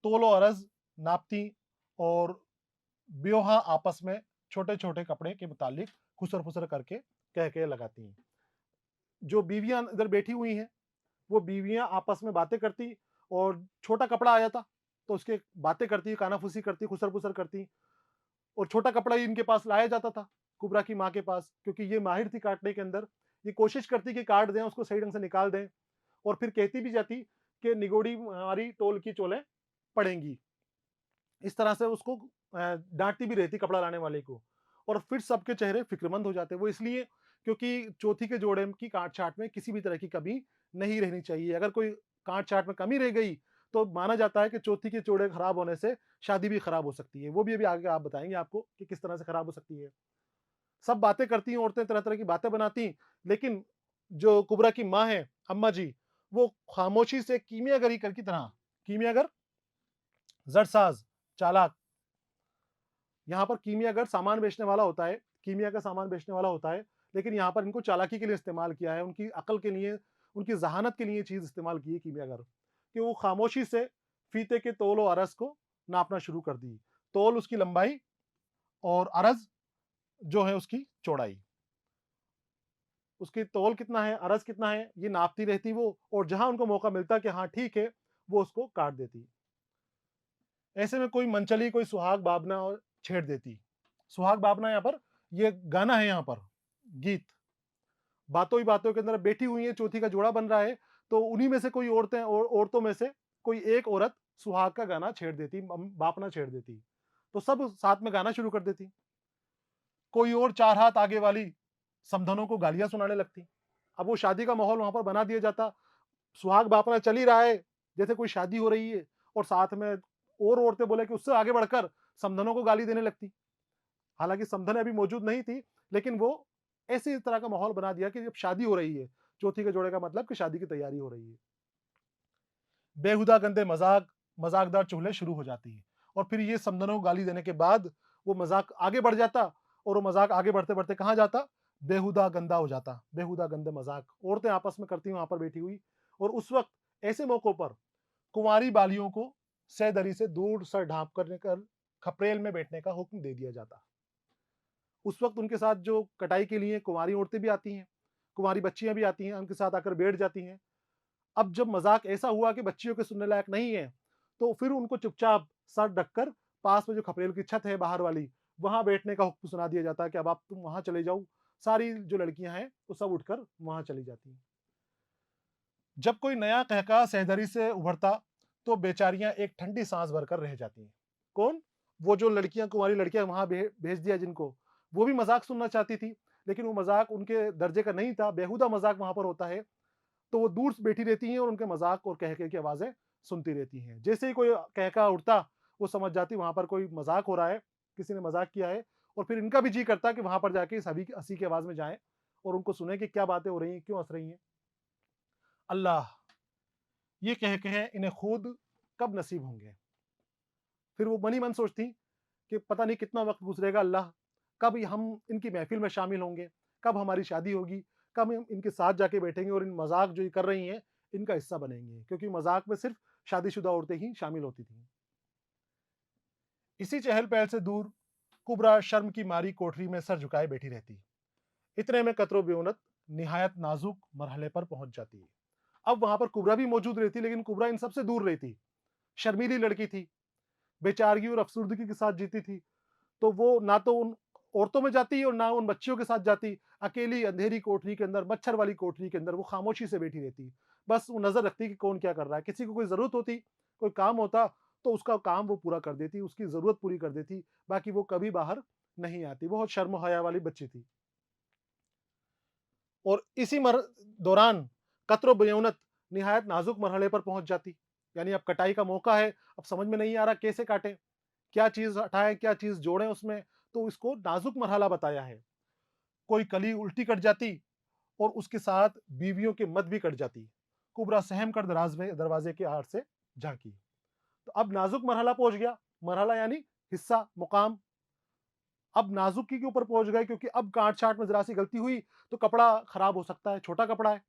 Speaker 1: तौल-ओ-अर्ज़ नापती और ब्योहा आपस में छोटे-छोटे कपड़े के मुतालिक खुसर-फुसर करके कह-कह लगाती हैं। जो बीवियाँ इधर बैठी हुई हैं, वो बीवियाँ आपस में बातें करती और छोटा कपड़ा आ जाता, तो उसके बातें करती, कानाफूसी करती, खुसर-फुसर करती और छोटा कपड़ा ही इनके पास लाया जाता था, कुबरा की माँ के पास, क्योंकि ये माहिर थी काटने के अंदर। ये कोशिश करती कि काट दें, उसको सही ढंग से निकाल दें और फिर कहती भी जाती कि निगोड़ी हमारी टोल की चोलें पड़ेंगी। इस तरह से उसको डाँटती भी रहती कपड़ा लाने वाले को और फिर सबके चेहरे फ़िक्रमंद हो जाते। वो इसलिए क्योंकि चौथी के जोड़े की काट-छाँट में किसी भी तरह की कमी नहीं रहनी चाहिए। अगर कोई काट-छाँट में कमी रह गई, तो माना जाता है कि चौथी के जोड़े खराब होने से शादी भी खराब हो सकती है। वो भी अभी आगे आप बताएँगे आपको कि किस तरह से खराब हो सकती है। सब बातें करती हैं औरतें, तरह-तरह की बातें बनाती, लेकिन जो कुबरा की माँ हैं, अम्मा जी, वो खामोशी से कीमियागरी कर की तरह, कीमियागर, ज़रसाज़, चालाक। यहाँ पर कीमियागर सामान बेचने वाला होता है, कीमिया का सामान बेचने वाला होता है, लेकिन यहाँ पर इनको चालाकी के लिए इस्तेमाल किया है, उनकी अकल के लिए, उनकी ज़हानत के लिए ये चीज़ इस्तेमाल की है कीमियागर, कि वो खामोशी से फीते के तौल और अरज़ को नापना शुरू कर दी। तौल उसकी लंबाई और अरज़ जो है उसकी चौड़ाई। उसकी तौल कितना है, अरज़ कितना है, ये नापती रहती वो, और जहाँ उनको मौका मिलता कि हाँ ठीक है, वो उसको काट देती। ऐसे में कोई मनचली, कोई सुहाग भावना छेड़ देती। सुहाग भावना यहाँ पर, ये गाना है यहाँ पर, गीत। बातों ही बातों के अंदर बैठी हुई है, चौथी का जोड़ा बन रहा है, तो उन्हीं में से कोई औरतों में से कोई एक औरत सुहाग का गाना छेड़ देती, बापना छेड़ देती। तो सब साथ में गाना शुरू कर देती। कोई और 4 हाथ आगे वाली समधनों को गालियाँ सुनाने लगती। अब वो शादी का माहौल वहाँ पर बना दिया जाता। सुहाग बापना चल ही रहा है, जैसे कोई शादी हो रही है, और साथ में और औरतें बोले कि उससे आगे बढ़कर समधनों को गाली देने लगती। हालाँकि समधन अभी मौजूद नहीं थी, लेकिन वो ऐसी तरह का माहौल बना दिया कि जब शादी हो रही है, चौथी के जोड़े का मतलब कि शादी की तैयारी हो रही है। बेहुदा गंदे मज़ाक, मज़ाकदार चुगलियाँ शुरू हो जाती हैं, और फिर ये समधनों को गाली देने के बाद वो मज़ाक आगे बढ़ जाता, और वो मज़ाक आगे बढ़ते-बढ़ते कहाँ जाता? बेहुदा गंदा हो जाता, बेहुदा गंदे मज़ाक औरतें आपस में करती वहाँ पर बैठी हुई, और उस वक़्त ऐसे मौकों पर कुँवारी बालियों को सहदरी से दूर सर ढाँप कर लेकर खपरेल में बैठने का हुक्म दे दिया जाता। उस वक़्त उनके साथ जो कटाई के लिए कुँवारी औरतें भी आती हैं, कुँवारी बच्चियाँ भी आती हैं, उनके साथ आकर बैठ जाती हैं। अब जब मज़ाक ऐसा हुआ कि बच्चियों के सुनने लायक नहीं है, तो फिर उनको चुपचाप सर ढककर पास में जो खपरेल की छत है बाहर वाली, वहाँ बैठने का हुक्म सुना दिया जाता है कि अब आप तुम वहाँ चले जाओ। सारी जो लड़कियाँ हैं, वो सब उठकर वहाँ चली जाती हैं। जब कोई नया कहका सहदरी से उभरता, तो बेचारियाँ एक ठंडी साँस भरकर रह जाती हैं। कौन? वो जो लड़कियाँ, कुँवारी लड़कियाँ वहाँ भेज दिया जिनको, वो भी मज़ाक सुनना चाहती थी, लेकिन वो मज़ाक उनके दर्जे का नहीं था, बेहुदा मज़ाक वहाँ पर होता है, तो वो दूर से बैठी रहती हैं और उनके मज़ाक और कहके की आवाज़ें सुनती रहती हैं। जैसे ही कोई कहका उठता, वो समझ जाती वहाँ पर कोई मज़ाक हो रहा है, किसी ने मज़ाक किया है, और फिर इनका भी जी करता है कि वहाँ पर जाके सभी की हँसी की आवाज़ में जाएँ और उनको सुनें कि क्या बातें हो रही हैं, क्यों हँस रही हैं। अल्लाह! ये कह इन्हें खुद कब नसीब होंगे। फिर वो मन ही मन सोचती कि पता नहीं कितना वक़्त गुज़रेगा अल्लाह, कब हम इनकी महफ़िल में शामिल होंगे, कब हमारी शादी होगी, कब हम इनके साथ जाके बैठेंगे और इन मज़ाक जो ये कर रही हैं, इनका हिस्सा बनेंगे। क्योंकि मज़ाक में सिर्फ़ शादीशुदा औरतें ही शामिल होती थीं। इसी चहल-पहल से दूर कुबरा शर्म की मारी कोठरी में सर झुकाए बैठी रहती। इतने में कतरो-बेओनत निहायत नाज़ुक मरहले पर पहुँच जाती है। अब वहाँ पर कुबरा भी मौजूद रहती, लेकिन कुबरा इन सबसे दूर रहती। शर्मीली लड़की थी, बेचारगी और अफ़सुर्दगी के साथ जीती थी। तो वो ना तो उन औरतों में जाती और ना उन बच्चियों के साथ जाती। अकेली अंधेरी कोठरी के अंदर, मच्छर वाली कोठरी के अंदर वो खामोशी से बैठी रहती। बस वो नज़र रखती कि कौन क्या कर रहा है। किसी को कोई ज़रूरत होती, कोई काम होता, तो उसका काम वो पूरा कर देती, उसकी ज़रूरत पूरी कर देती। बाकी वो कभी बाहर नहीं आती। बहुत शर्म-हया वाली बच्ची थी। और इसी दौरान कतरो-बेऊनत निहायत नाज़ुक मरहले पर पहुँच जाती। यानी अब कटाई का मौका है, अब समझ में नहीं आ रहा कैसे काटें? क्या चीज़ हटाएँ, क्या चीज़ जोड़ें उसमें? तो इसको नाज़ुक मरहला बताया है। कोई कली उल्टी कट जाती और उसके साथ बीवियों के मत भी कट जाती। कुबरा सहम कर दरवाज़े के आड़ से झाँकी। तो अब नाज़ुक मरहला पहुँच गया। मरहला यानी हिस्सा, मुकाम। अब नाज़ुकी के ऊपर पहुँच गए, क्योंकि अब काट-छाँट में ज़रा-सी गलती हुई, तो कपड़ा खराब हो सकता है, छोटा कपड़ा है,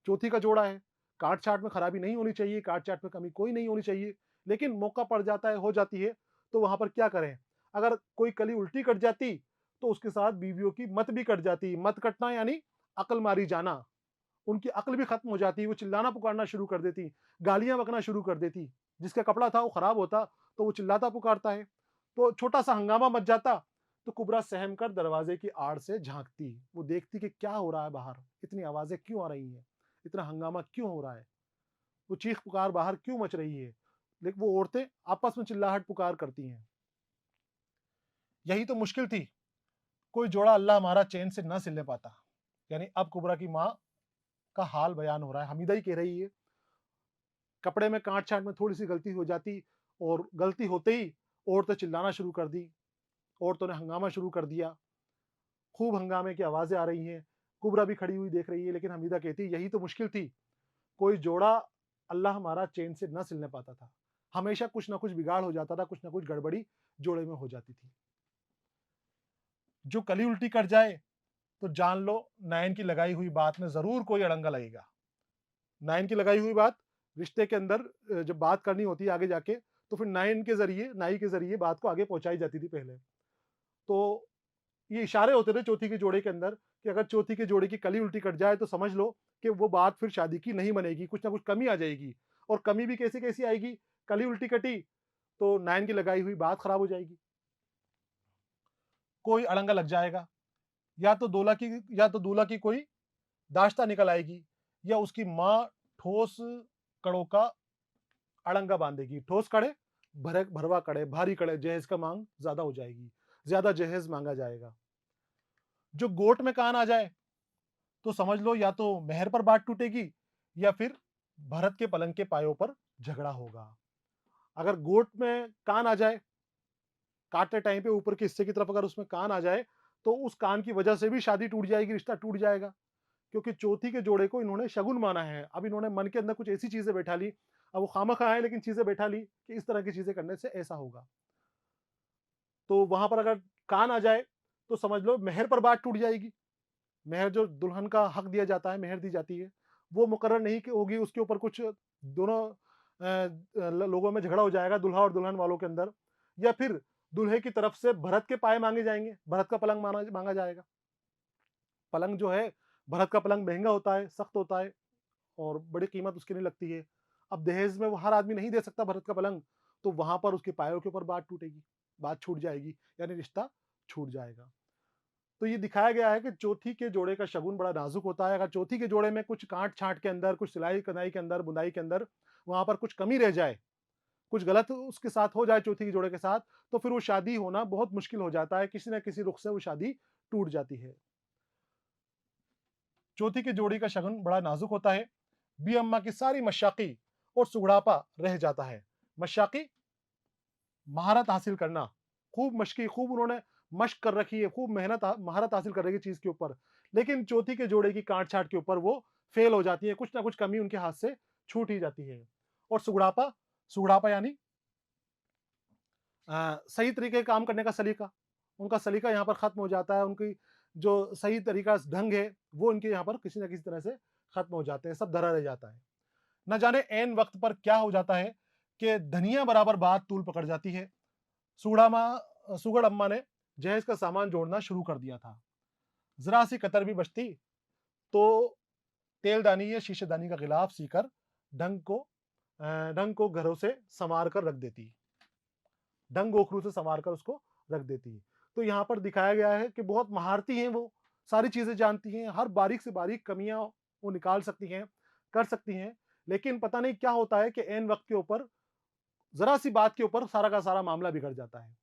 Speaker 1: चौथी का जोड़ा है। काट-छाँट में खराबी नहीं होनी चाहिए, काट-छाँट में कमी कोई नहीं होनी चाहिए, लेकिन मौका पड़ जाता है, हो जाती है, तो वहाँ पर क्या करें? अगर कोई कली उल्टी कट जाती, तो उसके साथ बीवियों की मत भी कट जाती। मत कटना यानी अक्ल मारी जाना, उनकी अक्ल भी खत्म हो जाती, वो चिल्लाना-पुकारना शुरू कर देती, गालियाँ बकना शुरू कर देती। जिसका कपड़ा था वो खराब होता, तो वो चिल्लाता पुकारता है। तो छोटा-सा हंगामा मच जाता, तो कुबरा सहम कर दरवाज़े की आड़ से झाँकती। वो देखती कि क्या हो रहा है बाहर? इतनी आवाज़ें क्यों आ रही हैं? इतना हंगामा क्यों हो रहा है? वो चीख-पुकार बाहर क्यों मच रही है? लेकिन वो औरतें आपस में चिल्लाहट पुकार करती हैं। यही तो मुश्किल थी, कोई जोड़ा अल्लाह हमारा चैन से ना सिलने पाता। यानी अब कुबरा की माँ का हाल बयान हो रहा है, हमीदा ही कह रही है। कपड़े में काट-छाँट में थोड़ी-सी गलती हो जाती, और गलती होते ही औरतें चिल्लाना शुरू कर दी, औरतों ने हंगामा शुरू कर दिया, खूब हंगामे की आवाज़ें आ रही हैं। कुबरा भी खड़ी हुई देख रही है, लेकिन हमीदा कहती है यही तो मुश्किल थी, कोई जोड़ा अल्लाह हमारा चैन से ना सिलने पाता था। हमेशा कुछ ना कुछ बिगाड़ हो जाता था, कुछ ना कुछ गड़बड़ी जोड़े में हो जाती थी। जो कली उल्टी कर जाए तो जान लो नाइन की लगाई हुई बात में ज़रूर कोई अड़ंगा लगेगा। नाइन की लगाई हुई बात रिश्ते के अंदर जब बात करनी होती है आगे जाके, तो फिर नाई के ज़रिए बात को आगे पहुँचाई जाती थी पहले। तो ये इशारे होते थे चौथी के जोड़े के अंदर कि अगर चौथी के जोड़े की कली उल्टी कट जाए तो समझ लो कि वो बात फिर शादी की नहीं बनेगी, कुछ ना कुछ कमी आ जाएगी। और कमी भी कैसी-कैसी आएगी, कली उल्टी कटी तो नाइन की लगाई हुई बात खराब हो जाएगी। कोई अड़ंगा लग जाएगा, या तो दूल्हा की कोई दाश्ता निकल आएगी या उसकी माँ ठोस कड़ों का अड़ंगा बांधेगी। ठोस कड़े, भरवा कड़े, भारी कड़े, जहेज़ का माँग ज़्यादा हो जाएगी, ज़्यादा जहेज़ माँगा जाएगा। जो गोट में कान आ जाए तो समझ लो या तो मेहर पर बात टूटेगी या फिर भरत के पलंग के पायों पर झगड़ा होगा। अगर गोट में कान आ जाए, काटते टाइम पे ऊपर के हिस्से की तरफ अगर उसमें कान आ जाए, तो उस कान की वजह से भी शादी टूट जाएगी, रिश्ता टूट जाएगा। क्योंकि चौथी के जोड़े को इन्होंने शगुन माना है। अब इन्होंने मन के अंदर कुछ ऐसी चीज़ें बैठा ली, अब वो खामखा है लेकिन चीज़ें बैठा ली कि इस तरह की चीज़ें करने से ऐसा होगा। तो वहाँ पर अगर कान आ जाए, तो समझ लो मेहर पर बात टूट जाएगी। मेहर जो दुल्हन का हक दिया जाता है, मेहर दी जाती है, वो मुकर्रर नहीं कि होगी, उसके ऊपर कुछ दोनों लोगों में झगड़ा हो जाएगा, दूल्हा और दुल्हन वालों के अंदर, या फिर दूल्हे की तरफ से भरत के पाए मांगे जाएंगे, भरत का पलंग मांगा जाएगा। पलंग जो है, भरत का पलंग महंगा होता है, सख्त होता है और बड़ी कीमत उसकी नहीं लगती है। अब दहेज में वो हर आदमी नहीं दे सकता भरत का पलंग, तो वहां पर उसके पायों के ऊपर बात टूटेगी, बात छूट जाएगी, यानी रिश्ता छूट जाएगा। तो ये दिखाया गया है कि चौथी के जोड़े का शगुन बड़ा नाजुक होता है। अगर चौथी के जोड़े में कुछ काट-छाँट के अंदर, कुछ सिलाई-कढ़ाई के अंदर, बुनाई के अंदर, वहाँ पर कुछ कमी रह जाए, कुछ गलत उसके साथ हो जाए चौथी के जोड़े के साथ, तो फिर वो शादी होना बहुत मुश्किल हो जाता है। किसी न किसी रुख से वो शादी टूट जाती है। चौथी की जोड़ी का शगुन बड़ा नाजुक होता है। बी अम्मा की सारी मशाकी और सुगड़ापा रह जाता है। मशाकी महारत हासिल करना, खूब मशकी, खूब उन्होंने मशक कर रखी है, खूब महारत हासिल कर रखी है चीज़ के ऊपर। लेकिन चौथी के जोड़े की काट-छाँट के ऊपर वो फेल हो जाती है, कुछ ना कुछ कमी उनके हाथ से छूट ही जाती है। और सुगड़ापा, सुगड़ापा यानी सही तरीके का काम करने का सलीका। उनका सलीका यहाँ पर ख़त्म हो जाता है, उनकी जो सही तरीका ढंग है, वो उनके यहाँ पर किसी न किसी तरह से ख़त्म हो जाते हैं, सब धरा रह जाता है। ना जाने ऐन वक़्त पर क्या हो जाता है कि धनिया बराबर बात तूल पकड़ जाती है। सुगड़ अम्मा ने जहेज़ का सामान जोड़ना शुरू कर दिया था। ज़रा-सी कतर भी बचती तो तेलदानी या शीशेदानी का गिलाफ सीकर ढंग को ढंग को घरों से सँवार कर रख देती। ढंग गोखरू से सँवार कर उसको रख देती। तो यहाँ पर दिखाया गया है कि बहुत महारती हैं वो, सारी चीज़ें जानती हैं, हर बारीक से बारीक कमियाँ वो निकाल सकती हैं, कर सकती हैं। लेकिन पता नहीं क्या होता है कि ऐन वक़्त के ऊपर, ज़रा-सी बात के ऊपर सारा का सारा मामला बिगड़ जाता है।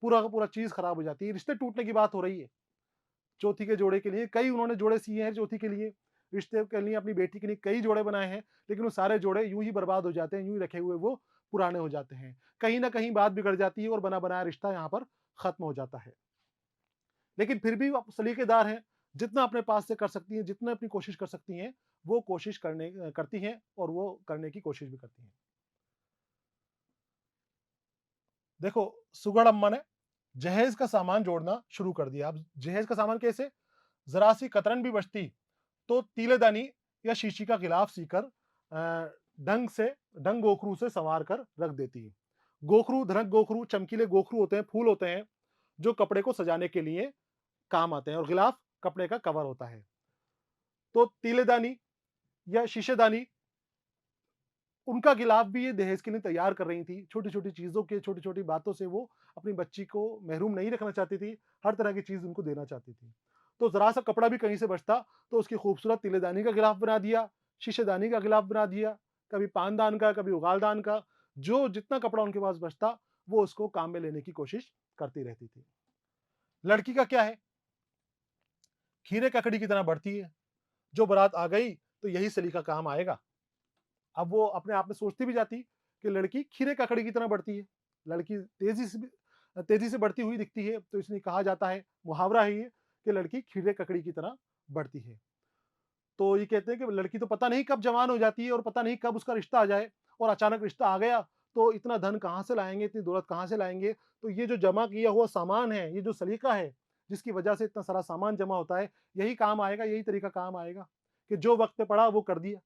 Speaker 1: पूरा का पूरा चीज़ खराब हो जाती है। रिश्ते टूटने की बात हो रही है। चौथी के जोड़े के लिए कई उन्होंने जोड़े सिए हैं चौथी के लिए, रिश्ते के लिए अपनी बेटी के लिए कई जोड़े बनाए हैं, लेकिन वो सारे जोड़े यूँ ही बर्बाद हो जाते हैं, यूँ ही रखे हुए वो पुराने हो जाते हैं। कहीं न कहीं बात बिगड़ जाती है और बना-बनाया रिश्ता यहाँ पर खत्म हो जाता है। लेकिन फिर भी आप सलीकेदार हैं, जितना अपने पास से कर सकती हैं, जितना अपनी कोशिश कर सकती हैं, वो कोशिश करती हैं और वो करने की कोशिश भी करती हैं। देखो, सुगड़ अम्मा ने जहेज़ का सामान जोड़ना शुरू कर दिया। अब जहेज़ का सामान कैसे? ज़रा-सी कतरन भी बचती तो तीलेदानी या शीशी का गिलाफ सीकर ढंग गोखरू से सँवार कर रख देती है। गोखरू चमकीले गोखरू होते हैं, फूल होते हैं, जो कपड़े को सजाने के लिए काम आते हैं और गिलाफ कपड़े का कवर होता है। तो तीलेदानी या शीशेदानी, उनका गिलाफ भी ये दहेज के लिए तैयार कर रही थी। छोटी-छोटी चीज़ों के, छोटी-छोटी बातों से वो अपनी बच्ची को महरूम नहीं रखना चाहती थी, हर तरह की चीज़ उनको देना चाहती थी। तो ज़रा-सा कपड़ा भी कहीं से बचता, तो उसकी खूबसूरत तीलेदानी का गिलाफ बना दिया, शीशेदानी का गिलाफ बना दिया, कभी पानदान का, कभी उगालदान का। जो जितना कपड़ा उनके पास बचता, वो उसको काम में लेने की कोशिश करती रहती थी। लड़की का क्या है? खीरे ककड़ी की तरह बढ़ती है, जो बारात आ गई, तो यही सलीका काम आएगा। अब वो अपने आप में सोचती भी जाती कि लड़की खीरे ककड़ी की तरह बढ़ती है। लड़की तेज़ी से बढ़ती हुई दिखती है, तो इसलिए कहा जाता है, मुहावरा है ये, कि लड़की खीरे ककड़ी की तरह बढ़ती है। तो ये कहते हैं कि लड़की तो पता नहीं कब जवान हो जाती है और पता नहीं कब उसका रिश्ता आ जाए, और अचानक रिश्ता आ गया, तो इतना धन कहाँ से लाएँगे, इतनी दौलत कहाँ से लाएँगे? तो ये जो जमा किया हुआ सामान है, ये जो सलीका है, जिसकी वजह से इतना सारा सामान जमा होता है, यही काम आएगा, यही तरीका काम आएगा कि जो वक़्त पे पड़ा वो कर दिया।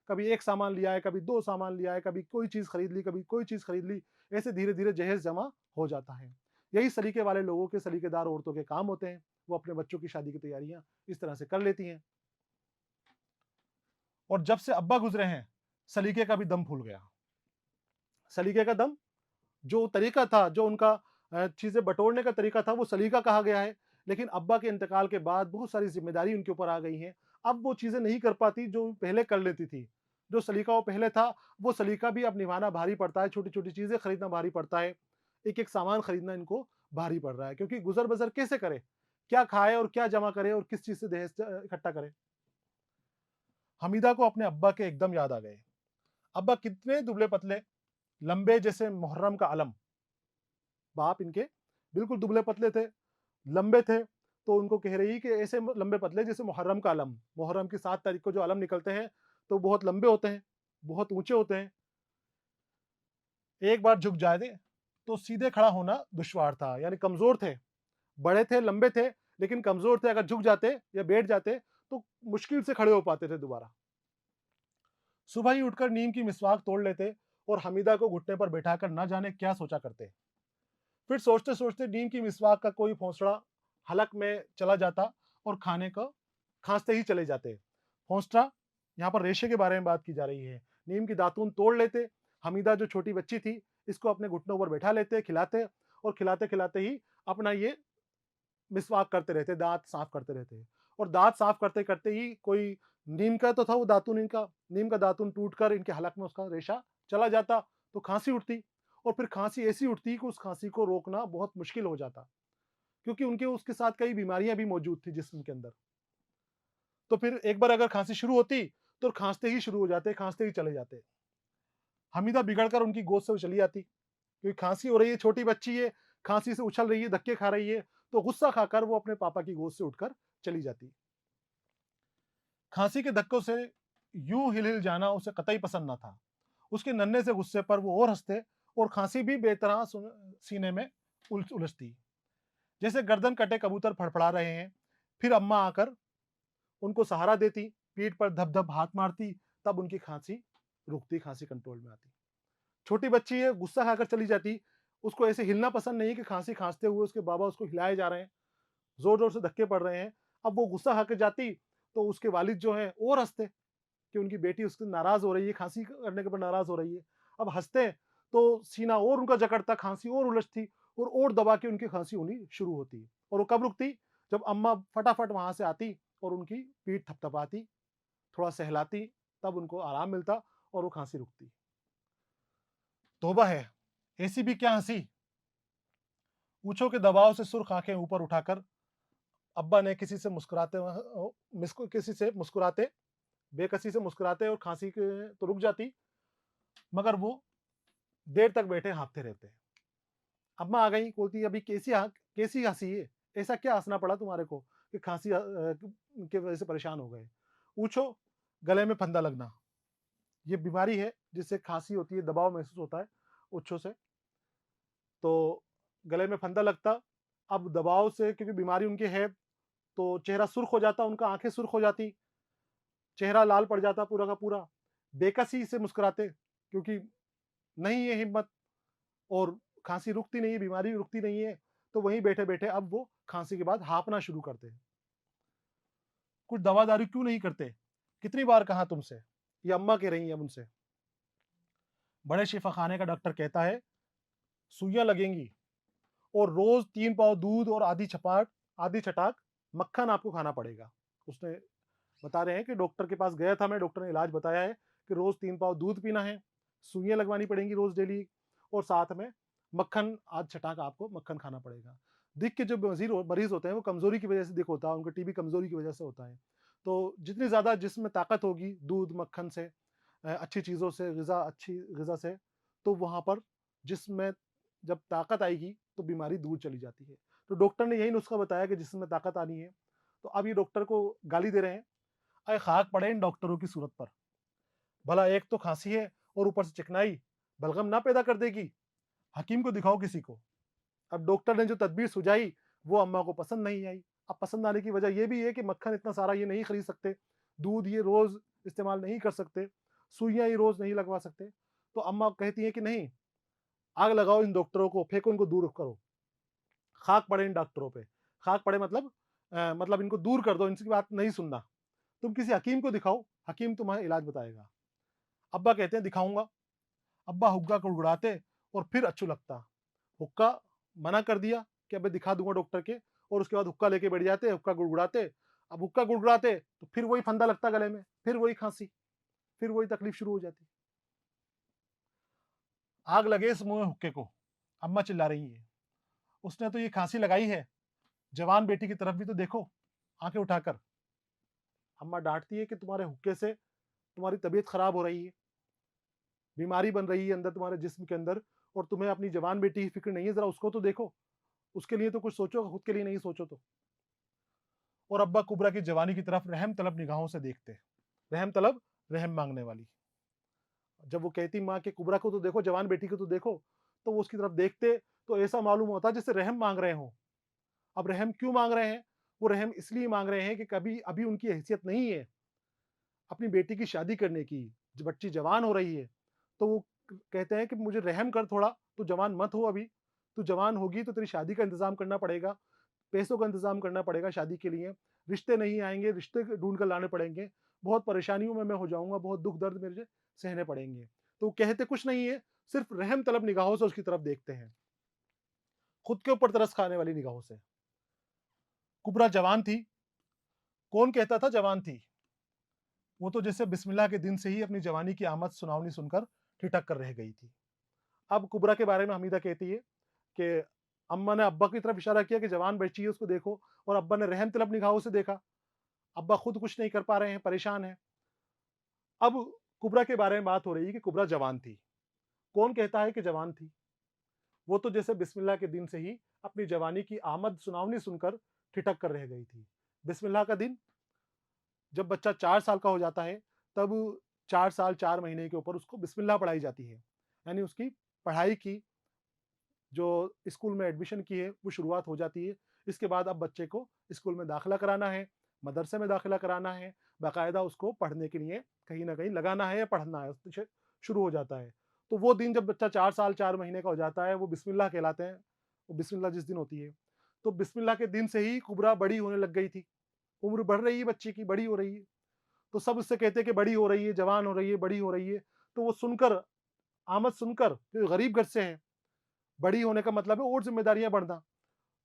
Speaker 1: कभी 1 सामान लिया है, कभी 2 सामान लिया है, कभी कोई चीज़ खरीद ली, कभी कोई चीज़ खरीद ली, ऐसे धीरे-धीरे जहेज़ जमा हो जाता है। यही सलीके वाले लोगों के, सलीकेदार औरतों के काम होते हैं। वो अपने बच्चों की शादी की तैयारियाँ इस तरह से कर लेती हैं। और जब से अब्बा गुज़रे हैं, सलीके का भी दम फूल गया। सलीके का दम, जो तरीका था, जो उनका चीज़ें बटोरने का तरीका था, वो सलीका कहा गया है। लेकिन अब्बा के इंतकाल के बाद बहुत सारी ज़िम्मेदारी उनके ऊपर आ गई हैं। अब वो चीज़ें नहीं कर पाती जो पहले कर लेती थी। जो सलीका वो पहले था, वो सलीका भी अब निभाना भारी पड़ता है, छोटी-छोटी चीज़ें खरीदना भारी पड़ता है। एक-एक सामान खरीदना इनको भारी पड़ रहा है, क्योंकि गुज़र-बसर कैसे करे? क्या खाए और क्या जमा करे और किस चीज़ से दहेज़ इकट्ठा करे? हमीदा को अपने अब्बा के एकदम याद आ गए। अब्बा कितने दुबले-पतले, लंबे जैसे मुहर्रम का अलम। बाप इनके बिल्कुल दुबले-पतले थे, लंबे थे, तो उनको कह रही कि ऐसे लंबे-पतले जैसे मुहर्रम का अलम। मुहर्रम की 7 तारीख को जो अलम निकलते हैं, तो बहुत लंबे होते हैं, बहुत ऊँचे होते हैं। एक बार झुक जाते, तो सीधे खड़ा होना दुश्वार था, यानी कमज़ोर थे। बड़े थे, लंबे थे, लेकिन कमज़ोर थे, अगर झुक जाते या बैठ जाते, तो मुश्किल से खड़े हो पाते थे दोबारा। सुबह ही उठकर नीम की मिसवाक तोड़ लेते और हमीदा को घुटने पर बैठाकर न जाने क्या सोचा करते। फिर सोचते-सोचते नीम की मिसवाक का कोई भोंसड़ा हलक में चला जाता और खाने को खाँसते ही चले जाते। भोंसड़ा, यहाँ पर रेशे के बारे में बात की जा रही है। नीम की दातून तोड़ लेते, हमीदा जो छोटी बच्ची थी, इसको अपने घुटनों पर बैठा लेते, खिलाते और खिलाते-खिलाते ही अपना ये मिसवाक करते रहते, दाँत साफ करते रहते। और दाँत साफ करते-करते ही कोई नीम का तो था वो दातून इनका, नीम का दातून टूटकर इनके हलक में उसका रेशा चला जाता, तो खाँसी उठती। और फिर खाँसी ऐसी उठती कि उस खाँसी को रोकना बहुत मुश्किल हो जाता, क्योंकि उनके उसके साथ कई बीमारियाँ भी मौजूद थी जिस्म के अंदर। तो फिर एक बार अगर खाँसी शुरू होती, तो खाँसते ही शुरू हो जाते, खाँसते ही चले जाते। हमीदा बिगड़कर उनकी गोद से चली आती, क्योंकि खाँसी हो रही है, छोटी बच्ची है, खाँसी से उछल रही है, धक्के खा रही है, तो गुस्सा खाकर वो अपने पापा की गोद से उठकर चली जाती। खाँसी के धक्कों से यूँ हिल-हिल जाना उसे कतई पसंद न था। उसके नन्हे से गुस्से पर वो और हँसते और खाँसी भी बेतरह सीने में उलझती। जैसे गर्दन कटे कबूतर फड़फड़ा रहे हैं। फिर अम्मा आकर उनको सहारा देती, पीठ पर धप-धप हाथ मारती, तब उनकी खाँसी रुकती, खाँसी कंट्रोल में आती। छोटी बच्ची है, गुस्सा खाकर चली जाती, उसको ऐसे हिलना पसंद नहीं है कि खाँसी खाँसते हुए उसके बाबा उसको हिलाए जा रहे हैं, ज़ोर-ज़ोर से धक्के पड़ रहे हैं। अब वो गुस्सा खाके जाती, तो उसके वालिद जो हैं और हँसते कि उनकी बेटी उससे नाराज़ हो रही है, खाँसी करने के ऊपर नाराज़ हो रही है। अब हँसते, तो सीना और उनका जकड़ता, खाँसी और उलझती और दबा के उनकी खाँसी होनी शुरू होती। और वो कब रुकती? जब अम्मा फटाफट वहाँ से आती और उनकी पीठ थपथपाती, थोड़ा सहलाती, तब उनको आराम मिलता और वो खाँसी रुकती। तौबा है! ऐसी भी क्या हँसी! पूँछों के दबाव से सुर्ख़ आँखें ऊपर उठाकर अब्बा ने किसी से मुस्कुराते, बेकसी से मुस्कुराते और खाँसी के तो रुक जाती, मगर वो देर तक बैठे हाँफते रहते। अम्मा आ गईं, बोलती अभी कैसी हँसी है? ऐसा क्या हँसना पड़ा तुम्हारे को कि खाँसी की वजह से परेशान हो गए? पूछो, गले में फंदा लगना, ये बीमारी है जिससे खाँसी होती है, दबाव महसूस होता है ओछों से, तो गले में फंदा लगता। अब दबाव से, क्योंकि बीमारी उनकी है, तो चेहरा सुर्ख हो जाता उनका, आँखें सुर्ख हो जाती, चेहरा लाल पड़ जाता पूरा का पूरा। बेकसी से मुस्कुराते, क्योंकि नहीं है हिम्मत और खाँसी रुकती नहीं है, बीमारी रुकती नहीं है, तो वहीं बैठे-बैठे अब वो खाँसी के बाद हाँफना शुरू करते हैं। कुछ दवा-दारू क्यों नहीं करते? कितनी बार कहा तुमसे? ये अम्मा कह रही हैं अब उनसे। बड़े शिफ़ाख़ाने का डॉक्टर कहता है, सुइयाँ लगेंगी और रोज़ 3 पाव दूध और आधी छटाक मक्खन आपको खाना पड़ेगा। उसने बता रहे हैं कि डॉक्टर के पास गया था मैं, डॉक्टर ने इलाज बताया है कि रोज़ 3 पाव दूध पीना है, सुइयाँ लगवानी पड़ेंगी रोज़ डेली, और साथ में मक्खन आध छटाक आपको मक्खन खाना पड़ेगा। दिक के जो मरीज़ होते हैं वो कमज़ोरी की वज़ह से दिक होता है, उनको टीबी कमज़ोरी की वज़ह से होता है। तो जितनी ज़्यादा जिस्म में ताकत होगी दूध, मक्खन से, अच्छी चीज़ों से, अच्छी ग़िज़ा से, तो वहाँ पर जिस्म में जब ताकत आएगी तो बीमारी दूर चली जाती है। तो डॉक्टर ने यही नुस्ख़ा बताया कि जिस्म में ताकत आनी है, तो अब ये डॉक्टर को गाली दे रहे हैं। अरे खाक पड़े इन डॉक्टरों की सूरत पर। भला एक तो खांसी है और ऊपर से चिकनाई, बलगम ना पैदा कर देगी? हकीम को दिखाओ किसी को। अब डॉक्टर ने जो तदबीर सुझाई, वो अम्मा को पसंद नहीं आई। अब पसंद आने की वजह ये भी है कि मक्खन इतना सारा ये नहीं खरीद सकते, दूध ये रोज़ इस्तेमाल नहीं कर सकते, सुइयाँ ये रोज़ नहीं लगवा सकते। तो अम्मा कहती हैं कि नहीं, आग लगाओ इन डॉक्टरों को, फेंको इनको दूर करो। खाक पड़े इन डॉक्टरों पे। खाक पड़े मतलब मतलब इनको दूर कर दो, इनकी बात नहीं सुनना। तुम किसी हकीम को दिखाओ, हकीम तुम्हारा इलाज बताएगा। अब्बा कहते हैं दिखाऊँगा। अब्बा हुक्का गुड़गुड़ाते और फिर अच्छू लगता। हुक्का मना कर दिया कि अबे दिखा दूँगा डॉक्टर के, और उसके बाद हुक्का लेके बैठ जाते, हुक्का गुड़गुड़ाते। अब हुक्का गुड़गुड़ाते तो फिर वही फंदा लगता गले में, फिर वही खाँसी, फिर वही तकलीफ शुरू हो जाती। आग लगे इस मुँह हुक्के को, अम्मा चिल्ला रही है। उसने तो ये खाँसी लगाई है, जवान बेटी की तरफ भी तो देखो, आँखें उठाकर। अम्मा डाँटती है कि तुम्हारे हुक्के से तुम्हारी तबीयत खराब हो रही है, बीमारी बन रही है अंदर तुम्हारे जिस्म के अंदर, और तुम्हें अपनी जवान बेटी की फ़िक्र नहीं है, ज़रा उसको तो देखो। उसके लिए तो कुछ सोचो, खुद के लिए नहीं सोचो तो। और अब्बा कुबरा की जवानी की तरफ रहम तलब निगाहों से देखते। रहम तलब, रहम माँगने वाली। जब वो कहती माँ कि कुबरा को तो देखो, जवान बेटी को तो देखो, तो वो उसकी तरफ देखते तो ऐसा मालूम होता जैसे रहम माँग रहे हों। अब रहम क्यों माँग रहे हैं? वो रहम इसलिए माँग रहे हैं कि कभी अभी उनकी हैसियत नहीं है अपनी बेटी की शादी करने की। ज बच्ची जवान हो रही है, तो वो कहते हैं कि मुझे रहम कर थोड़ा, तू जवान मत हो अभी। तू जवान होगी तो तेरी शादी का इंतज़ाम करना पड़ेगा, पैसों का इंतज़ाम करना पड़ेगा शादी के लिए, रिश्ते नहीं आएँगे, रिश्ते ढूँढ कर लाने पड़ेंगे, बहुत परेशानियों में मैं हो जाऊँगा, बहुत दुःख-दर्द मुझे सहने पड़ेंगे। तो वो कहते कुछ नहीं है, सिर्फ़ रहम तलब निगाहों से उसकी तरफ देखते हैं, खुद के ऊपर तरस खाने वाली निगाहों से। कुबरा जवान थी, कौन कहता था जवान थी? वो तो जैसे बिस्मिल्लाह के दिन से ही अपनी जवानी की आमद सुनावनी सुनकर ठिठक कर रह गई थी। अब कुबरा के बारे में हमीदा कहती है कि अम्मा ने अब्बा की तरफ इशारा किया कि जवान बच्ची है उसको देखो, और अब्बा ने रहम तलब निगाहों से देखा। अब्बा खुद कुछ नहीं कर पा रहे हैं, परेशान हैं। अब कुबरा के बारे में बात हो रही है कि कुबरा जवान थी। कौन कहता है कि जवान थी? वो तो जैसे बिस्मिल्लाह के दिन से ही अपनी जवानी की आमद सुनावनी सुनकर ठिठक कर रह गई थी। बिस्मिल्लाह का दिन, जब बच्चा 4 साल का हो जाता है, तब 4 साल 4 महीने के ऊपर उसको बिस्मिल्लाह पढ़ाई जाती है। यानी उसकी पढ़ाई की, जो स्कूल में एडमिशन की है, वो शुरुआत हो जाती है। इसके बाद अब बच्चे को स्कूल में दाखिला कराना है, मदरसे में दाखिला कराना है, बाकायदा उसको पढ़ने के लिए कहीं न कहीं लगाना है या पढ़ना है, उसे शुरू हो जाता है। तो वो दिन जब बच्चा 4 साल 4 महीने का हो जाता है, वो बिस्मिल्लाह कहलाते हैं। वो बिस्मिल्लाह जिस दिन होती है, तो बिस्मिल्लाह के दिन से ही कुबरा बड़ी होने लग गई थी। उम्र बढ़ रही है बच्चे की, बड़ी हो रही है। तो सब उससे कहते हैं कि बड़ी हो रही है, जवान हो रही है, बड़ी हो रही है। तो वो सुनकर, आमद सुनकर, जो गरीब घर से है, बड़ी होने का मतलब है और ज़िम्मेदारियाँ बढ़ना।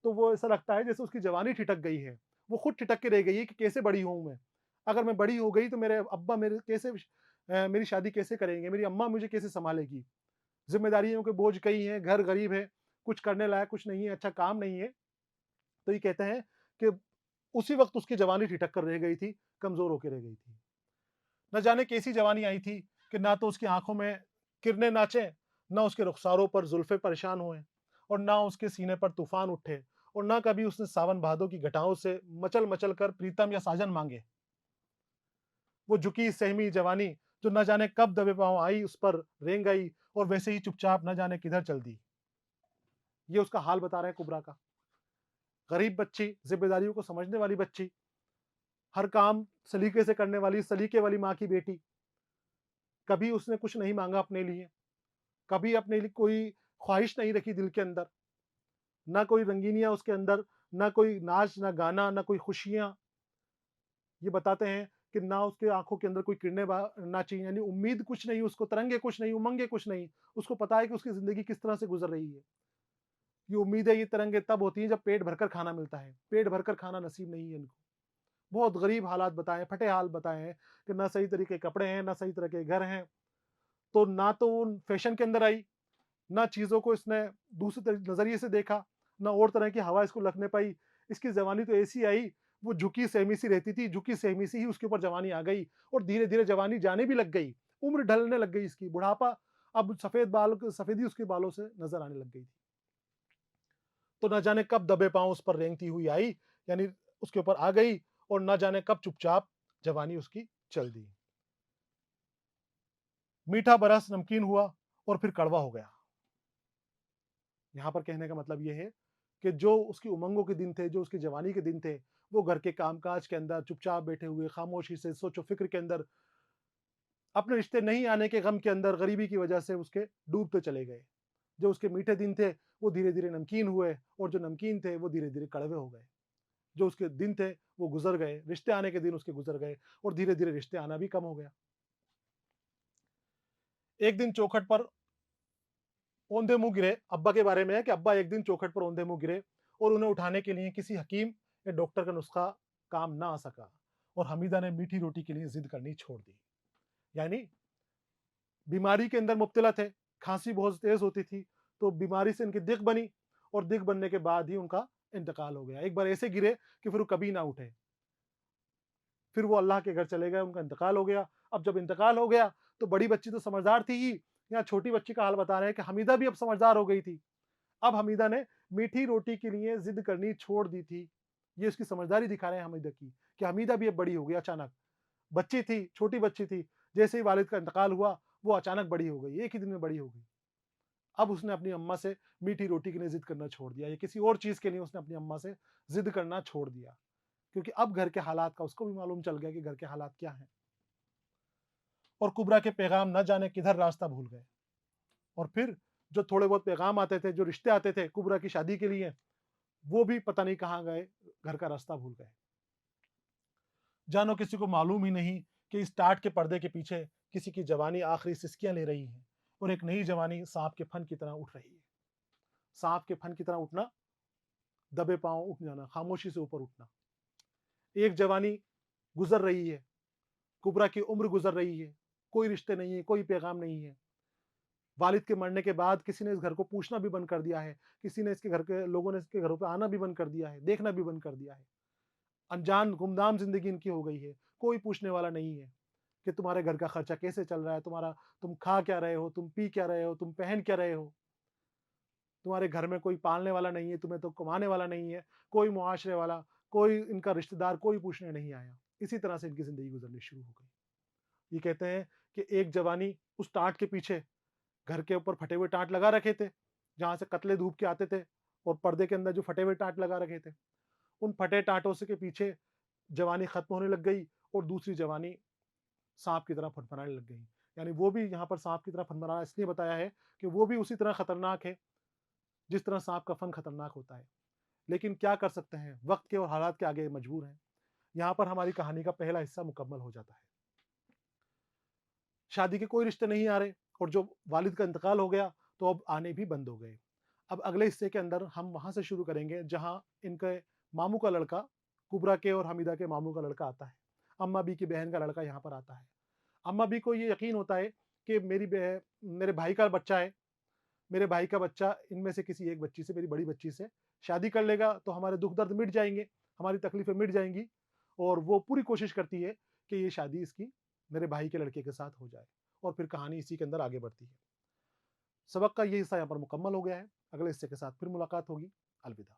Speaker 1: तो वो ऐसा लगता है जैसे उसकी जवानी ठिठक गई है। वो खुद ठिठक के रह गई है कि कैसे बड़ी होऊँ मैं? अगर मैं बड़ी हो गई तो मेरे अब्बा मेरे कैसे मेरी शादी कैसे करेंगे? मेरी अम्मा मुझे कैसे सँभालेगी? ज़िम्मेदारियों के बोझ कई हैं, घर गरीब है, कुछ करने लायक कुछ नहीं है, अच्छा काम नहीं है। तो ये कहते हैं कि उसी वक़्त उसकी जवानी ठिठक कर रह गई थी, कमज़ोर होके रह गई थी। न जाने कैसी जवानी आई थी कि ना तो उसकी आँखों में किरणें नाचें, ना उसके रुखसारों पर जुल्फ़ें परेशान हुएँ, और ना उसके सीने पर तूफ़ान उठे, और ना कभी उसने सावन भादों की घटाओं से मचल-मचल कर प्रीतम या साजन माँगे। वो झुकी सहमी जवानी, जो न जाने कब दबे पाँव आई उस पर रेंग गई, और वैसे ही चुपचाप न जाने किधर चल दी। ये उसका हाल बता रहे हैं कुबरा का। गरीब बच्ची, ज़िम्मेदारियों को समझने वाली बच्ची, हर काम सलीके से करने वाली, सलीके वाली माँ की बेटी। कभी उसने कुछ नहीं माँगा अपने लिए, कभी अपने लिए कोई ख्वाहिश नहीं रखी दिल के अंदर, ना कोई रंगीनियाँ उसके अंदर, ना कोई नाच, ना गाना, ना कोई खुशियाँ। ये बताते हैं कि ना उसके आँखों के अंदर कोई किरणें नाची, यानी उम्मीद कुछ नहीं उसको, तरंगे कुछ नहीं, उमंगे कुछ नहीं। उसको पता है कि उसकी ज़िंदगी किस तरह से गुज़र रही है। ये उम्मीदें, ये तरंगे तब होती हैं जब पेट भरकर खाना मिलता है। पेट भरकर खाना नसीब नहीं है इनको। बहुत गरीब हालात बताए, फटे हाल बताए हैं कि ना सही तरह के कपड़े हैं, ना सही तरह के घर हैं। तो ना तो वो फैशन के अंदर आई, ना चीज़ों को इसने दूसरे नज़रिए से देखा, ना और तरह की हवा इसको लगने पाई। इसकी जवानी तो ऐसी आई, वो झुकी सहमी सी रहती थी, झुकी सहमी सी ही उसके ऊपर जवानी आ गई, और धीरे-धीरे जवानी जाने भी लग गई। उम्र ढलने लग गई इसकी, बुढ़ापा, अब सफ़ेदी उसके बालों से नज़र आने लग गई थी। तो ना जाने कब दबे पाँव उस पर रेंगती हुई आई, यानी उसके ऊपर आ गई, और ना जाने कब चुपचाप जवानी उसकी चल दी। मीठा बरस नमकीन हुआ और फिर कड़वा हो गया। यहाँ पर कहने का मतलब ये है कि जो उसकी उमंगों के दिन थे, जो उसकी जवानी के दिन थे, वो घर के कामकाज के अंदर चुपचाप बैठे हुए, खामोशी से सोचो-फ़िक्र के अंदर, अपने रिश्ते नहीं आने के गम के अंदर, गरीबी की वजह से उसके डूबते चले गए। जो उसके मीठे दिन थे, वो धीरे-धीरे नमकीन हुए और जो नमकीन थे, वो धीरे-धीरे कड़वे हो गए। जो उसके दिन थे, वो गुज़र गए, रिश्ते आने के दिन उसके गुज़र गए और धीरे-धीरे रिश्ते आना भी कम हो गया। एक दिन चौखट पर औंधे मुँह गिरे, अब्बा के बारे में है कि अब्बा एक दिन चौखट पर औंधे मुँह गिरे और उन्हें उठाने के लिए किसी हकीम या डॉक्टर का नुस्खा काम ना आ सका और हमीदा ने मीठी रोटी के लिए ज़िद करनी छोड़ दी। यानी बीमारी के अंदर मुब्तला थे, खाँसी बहुत तेज़ होती थी, तो बीमारी से इनकी दिक बनी और दिक बनने के बाद ही उनका इंतकाल हो गया। एक बार ऐसे गिरे कि फिर वो कभी ना उठे। फिर वो अल्लाह के घर चले गए, उनका इंतकाल हो गया। अब जब इंतकाल हो गया, तो बड़ी बच्ची तो समझदार थी ही, यहाँ छोटी बच्ची का हाल बता रहे हैं कि हमीदा भी अब समझदार हो गई थी। अब हमीदा ने मीठी रोटी के लिए ज़िद करनी छोड़ दी थी। ये उसकी समझदारी दिखा रहे हैं हमीदा की, कि हमीदा भी अब बड़ी हो गई अचानक। बच्ची थी, छोटी बच्ची थी, जैसे ही वालिद का इंतकाल हुआ, वो अचानक बड़ी हो गई, एक ही दिन में बड़ी हो गई। अब उसने अपनी अम्मा से मीठी रोटी के लिए ज़िद करना छोड़ दिया या किसी और चीज़ के लिए उसने अपनी अम्मा से ज़िद करना छोड़ दिया। क्योंकि अब घर के हालात का उसको भी मालूम चल गया कि घर के हालात क्या हैं। और कुबरा के पैगाम न जाने किधर रास्ता भूल गए। और फिर जो थोड़े बहुत पैगाम आते थे, जो रिश्ते आते थे कुबरा की शादी के लिए, वो भी पता नहीं कहाँ गए, घर का रास्ता भूल गए। जानो किसी को मालूम ही नहीं कि इस टाट के पर्दे के पीछे किसी की जवानी आखिरी सिसकियाँ ले रही है और एक नई जवानी साँप के फन की तरह उठ रही है। साँप के फन की तरह उठना, दबे पाँव उठ जाना, खामोशी से ऊपर उठना। एक जवानी गुज़र रही है, कुबरा की उम्र गुज़र रही है, कोई रिश्ते नहीं है, कोई पैगाम नहीं है। वालिद के मरने के बाद किसी ने इस घर को पूछना भी बंद कर दिया है, किसी ने इसके घर के लोगों ने इसके घरों पे आना भी बंद कर दिया है, देखना भी बंद कर दिया है। अनजान गुमनाम ज़िंदगी इनकी हो गई है, कोई पूछने वाला नहीं है कि तुम्हारे घर का खर्चा कैसे चल रहा है, तुम खा क्या रहे हो, तुम पी क्या रहे हो, तुम पहन क्या रहे हो? तुम्हारे घर में कोई पालने वाला नहीं है, तुम्हें तो कमाने वाला नहीं है, कोई मुआशरे वाला, कोई इनका रिश्तेदार कोई पूछने नहीं आया। इसी तरह से इनकी ज़िंदगी गुज़रनी शुरू हो गई। ये कहते हैं कि एक जवानी उस टाट के पीछे घर के ऊपर फटे हुए टाट लगा रखे थे, जहाँ से कतले धूप के आते थे और पर्दे के अंदर जो फटे हुए टाट लगा रखे थे। उन फटे टाटों से के पीछे जवानी खत्म होने लग गई और दूसरी जवानी साँप की तरह फनफनाने लग गई। यानी वो भी यहाँ पर साँप की तरह फनफनाना इसलिए बताया है कि वो भी उसी तरह खतरनाक है, जिस तरह साँप का फन खतरनाक होता है। लेकिन क्या कर सकते हैं, वक़्त के और हालात के आगे मजबूर हैं। यहाँ पर हमारी कहानी का पहला हिस्सा मुकम्मल हो जाता है। शादी के कोई रिश्ते नहीं आ रहे और जो वालिद का इंतकाल हो गया, तो अब आने भी बंद हो गए। अब अगले हिस्से के अंदर हम वहाँ से शुरू करेंगे जहाँ इनके मामू का लड़का, कुबरा के और हमीदा के मामू का लड़का आता है। अम्मा बी की बहन का लड़का यहाँ पर आता है। अम्मा बी को ये यकीन होता है कि मेरे भाई का बच्चा है, मेरे भाई का बच्चा इनमें से किसी एक बच्ची से, मेरी बड़ी बच्ची से शादी कर लेगा तो हमारे दुःख दर्द मिट जाएँगे, हमारी तकलीफ़ें मिट जाएँगी और वो पूरी कोशिश करती है कि ये शादी इसकी मेरे भाई के लड़के के साथ हो जाए और फिर कहानी इसी के अंदर आगे बढ़ती है। सबक का ये हिस्सा यहाँ पर मुकम्मल हो गया है। अगले हिस्से के साथ फिर मुलाकात होगी। अलविदा।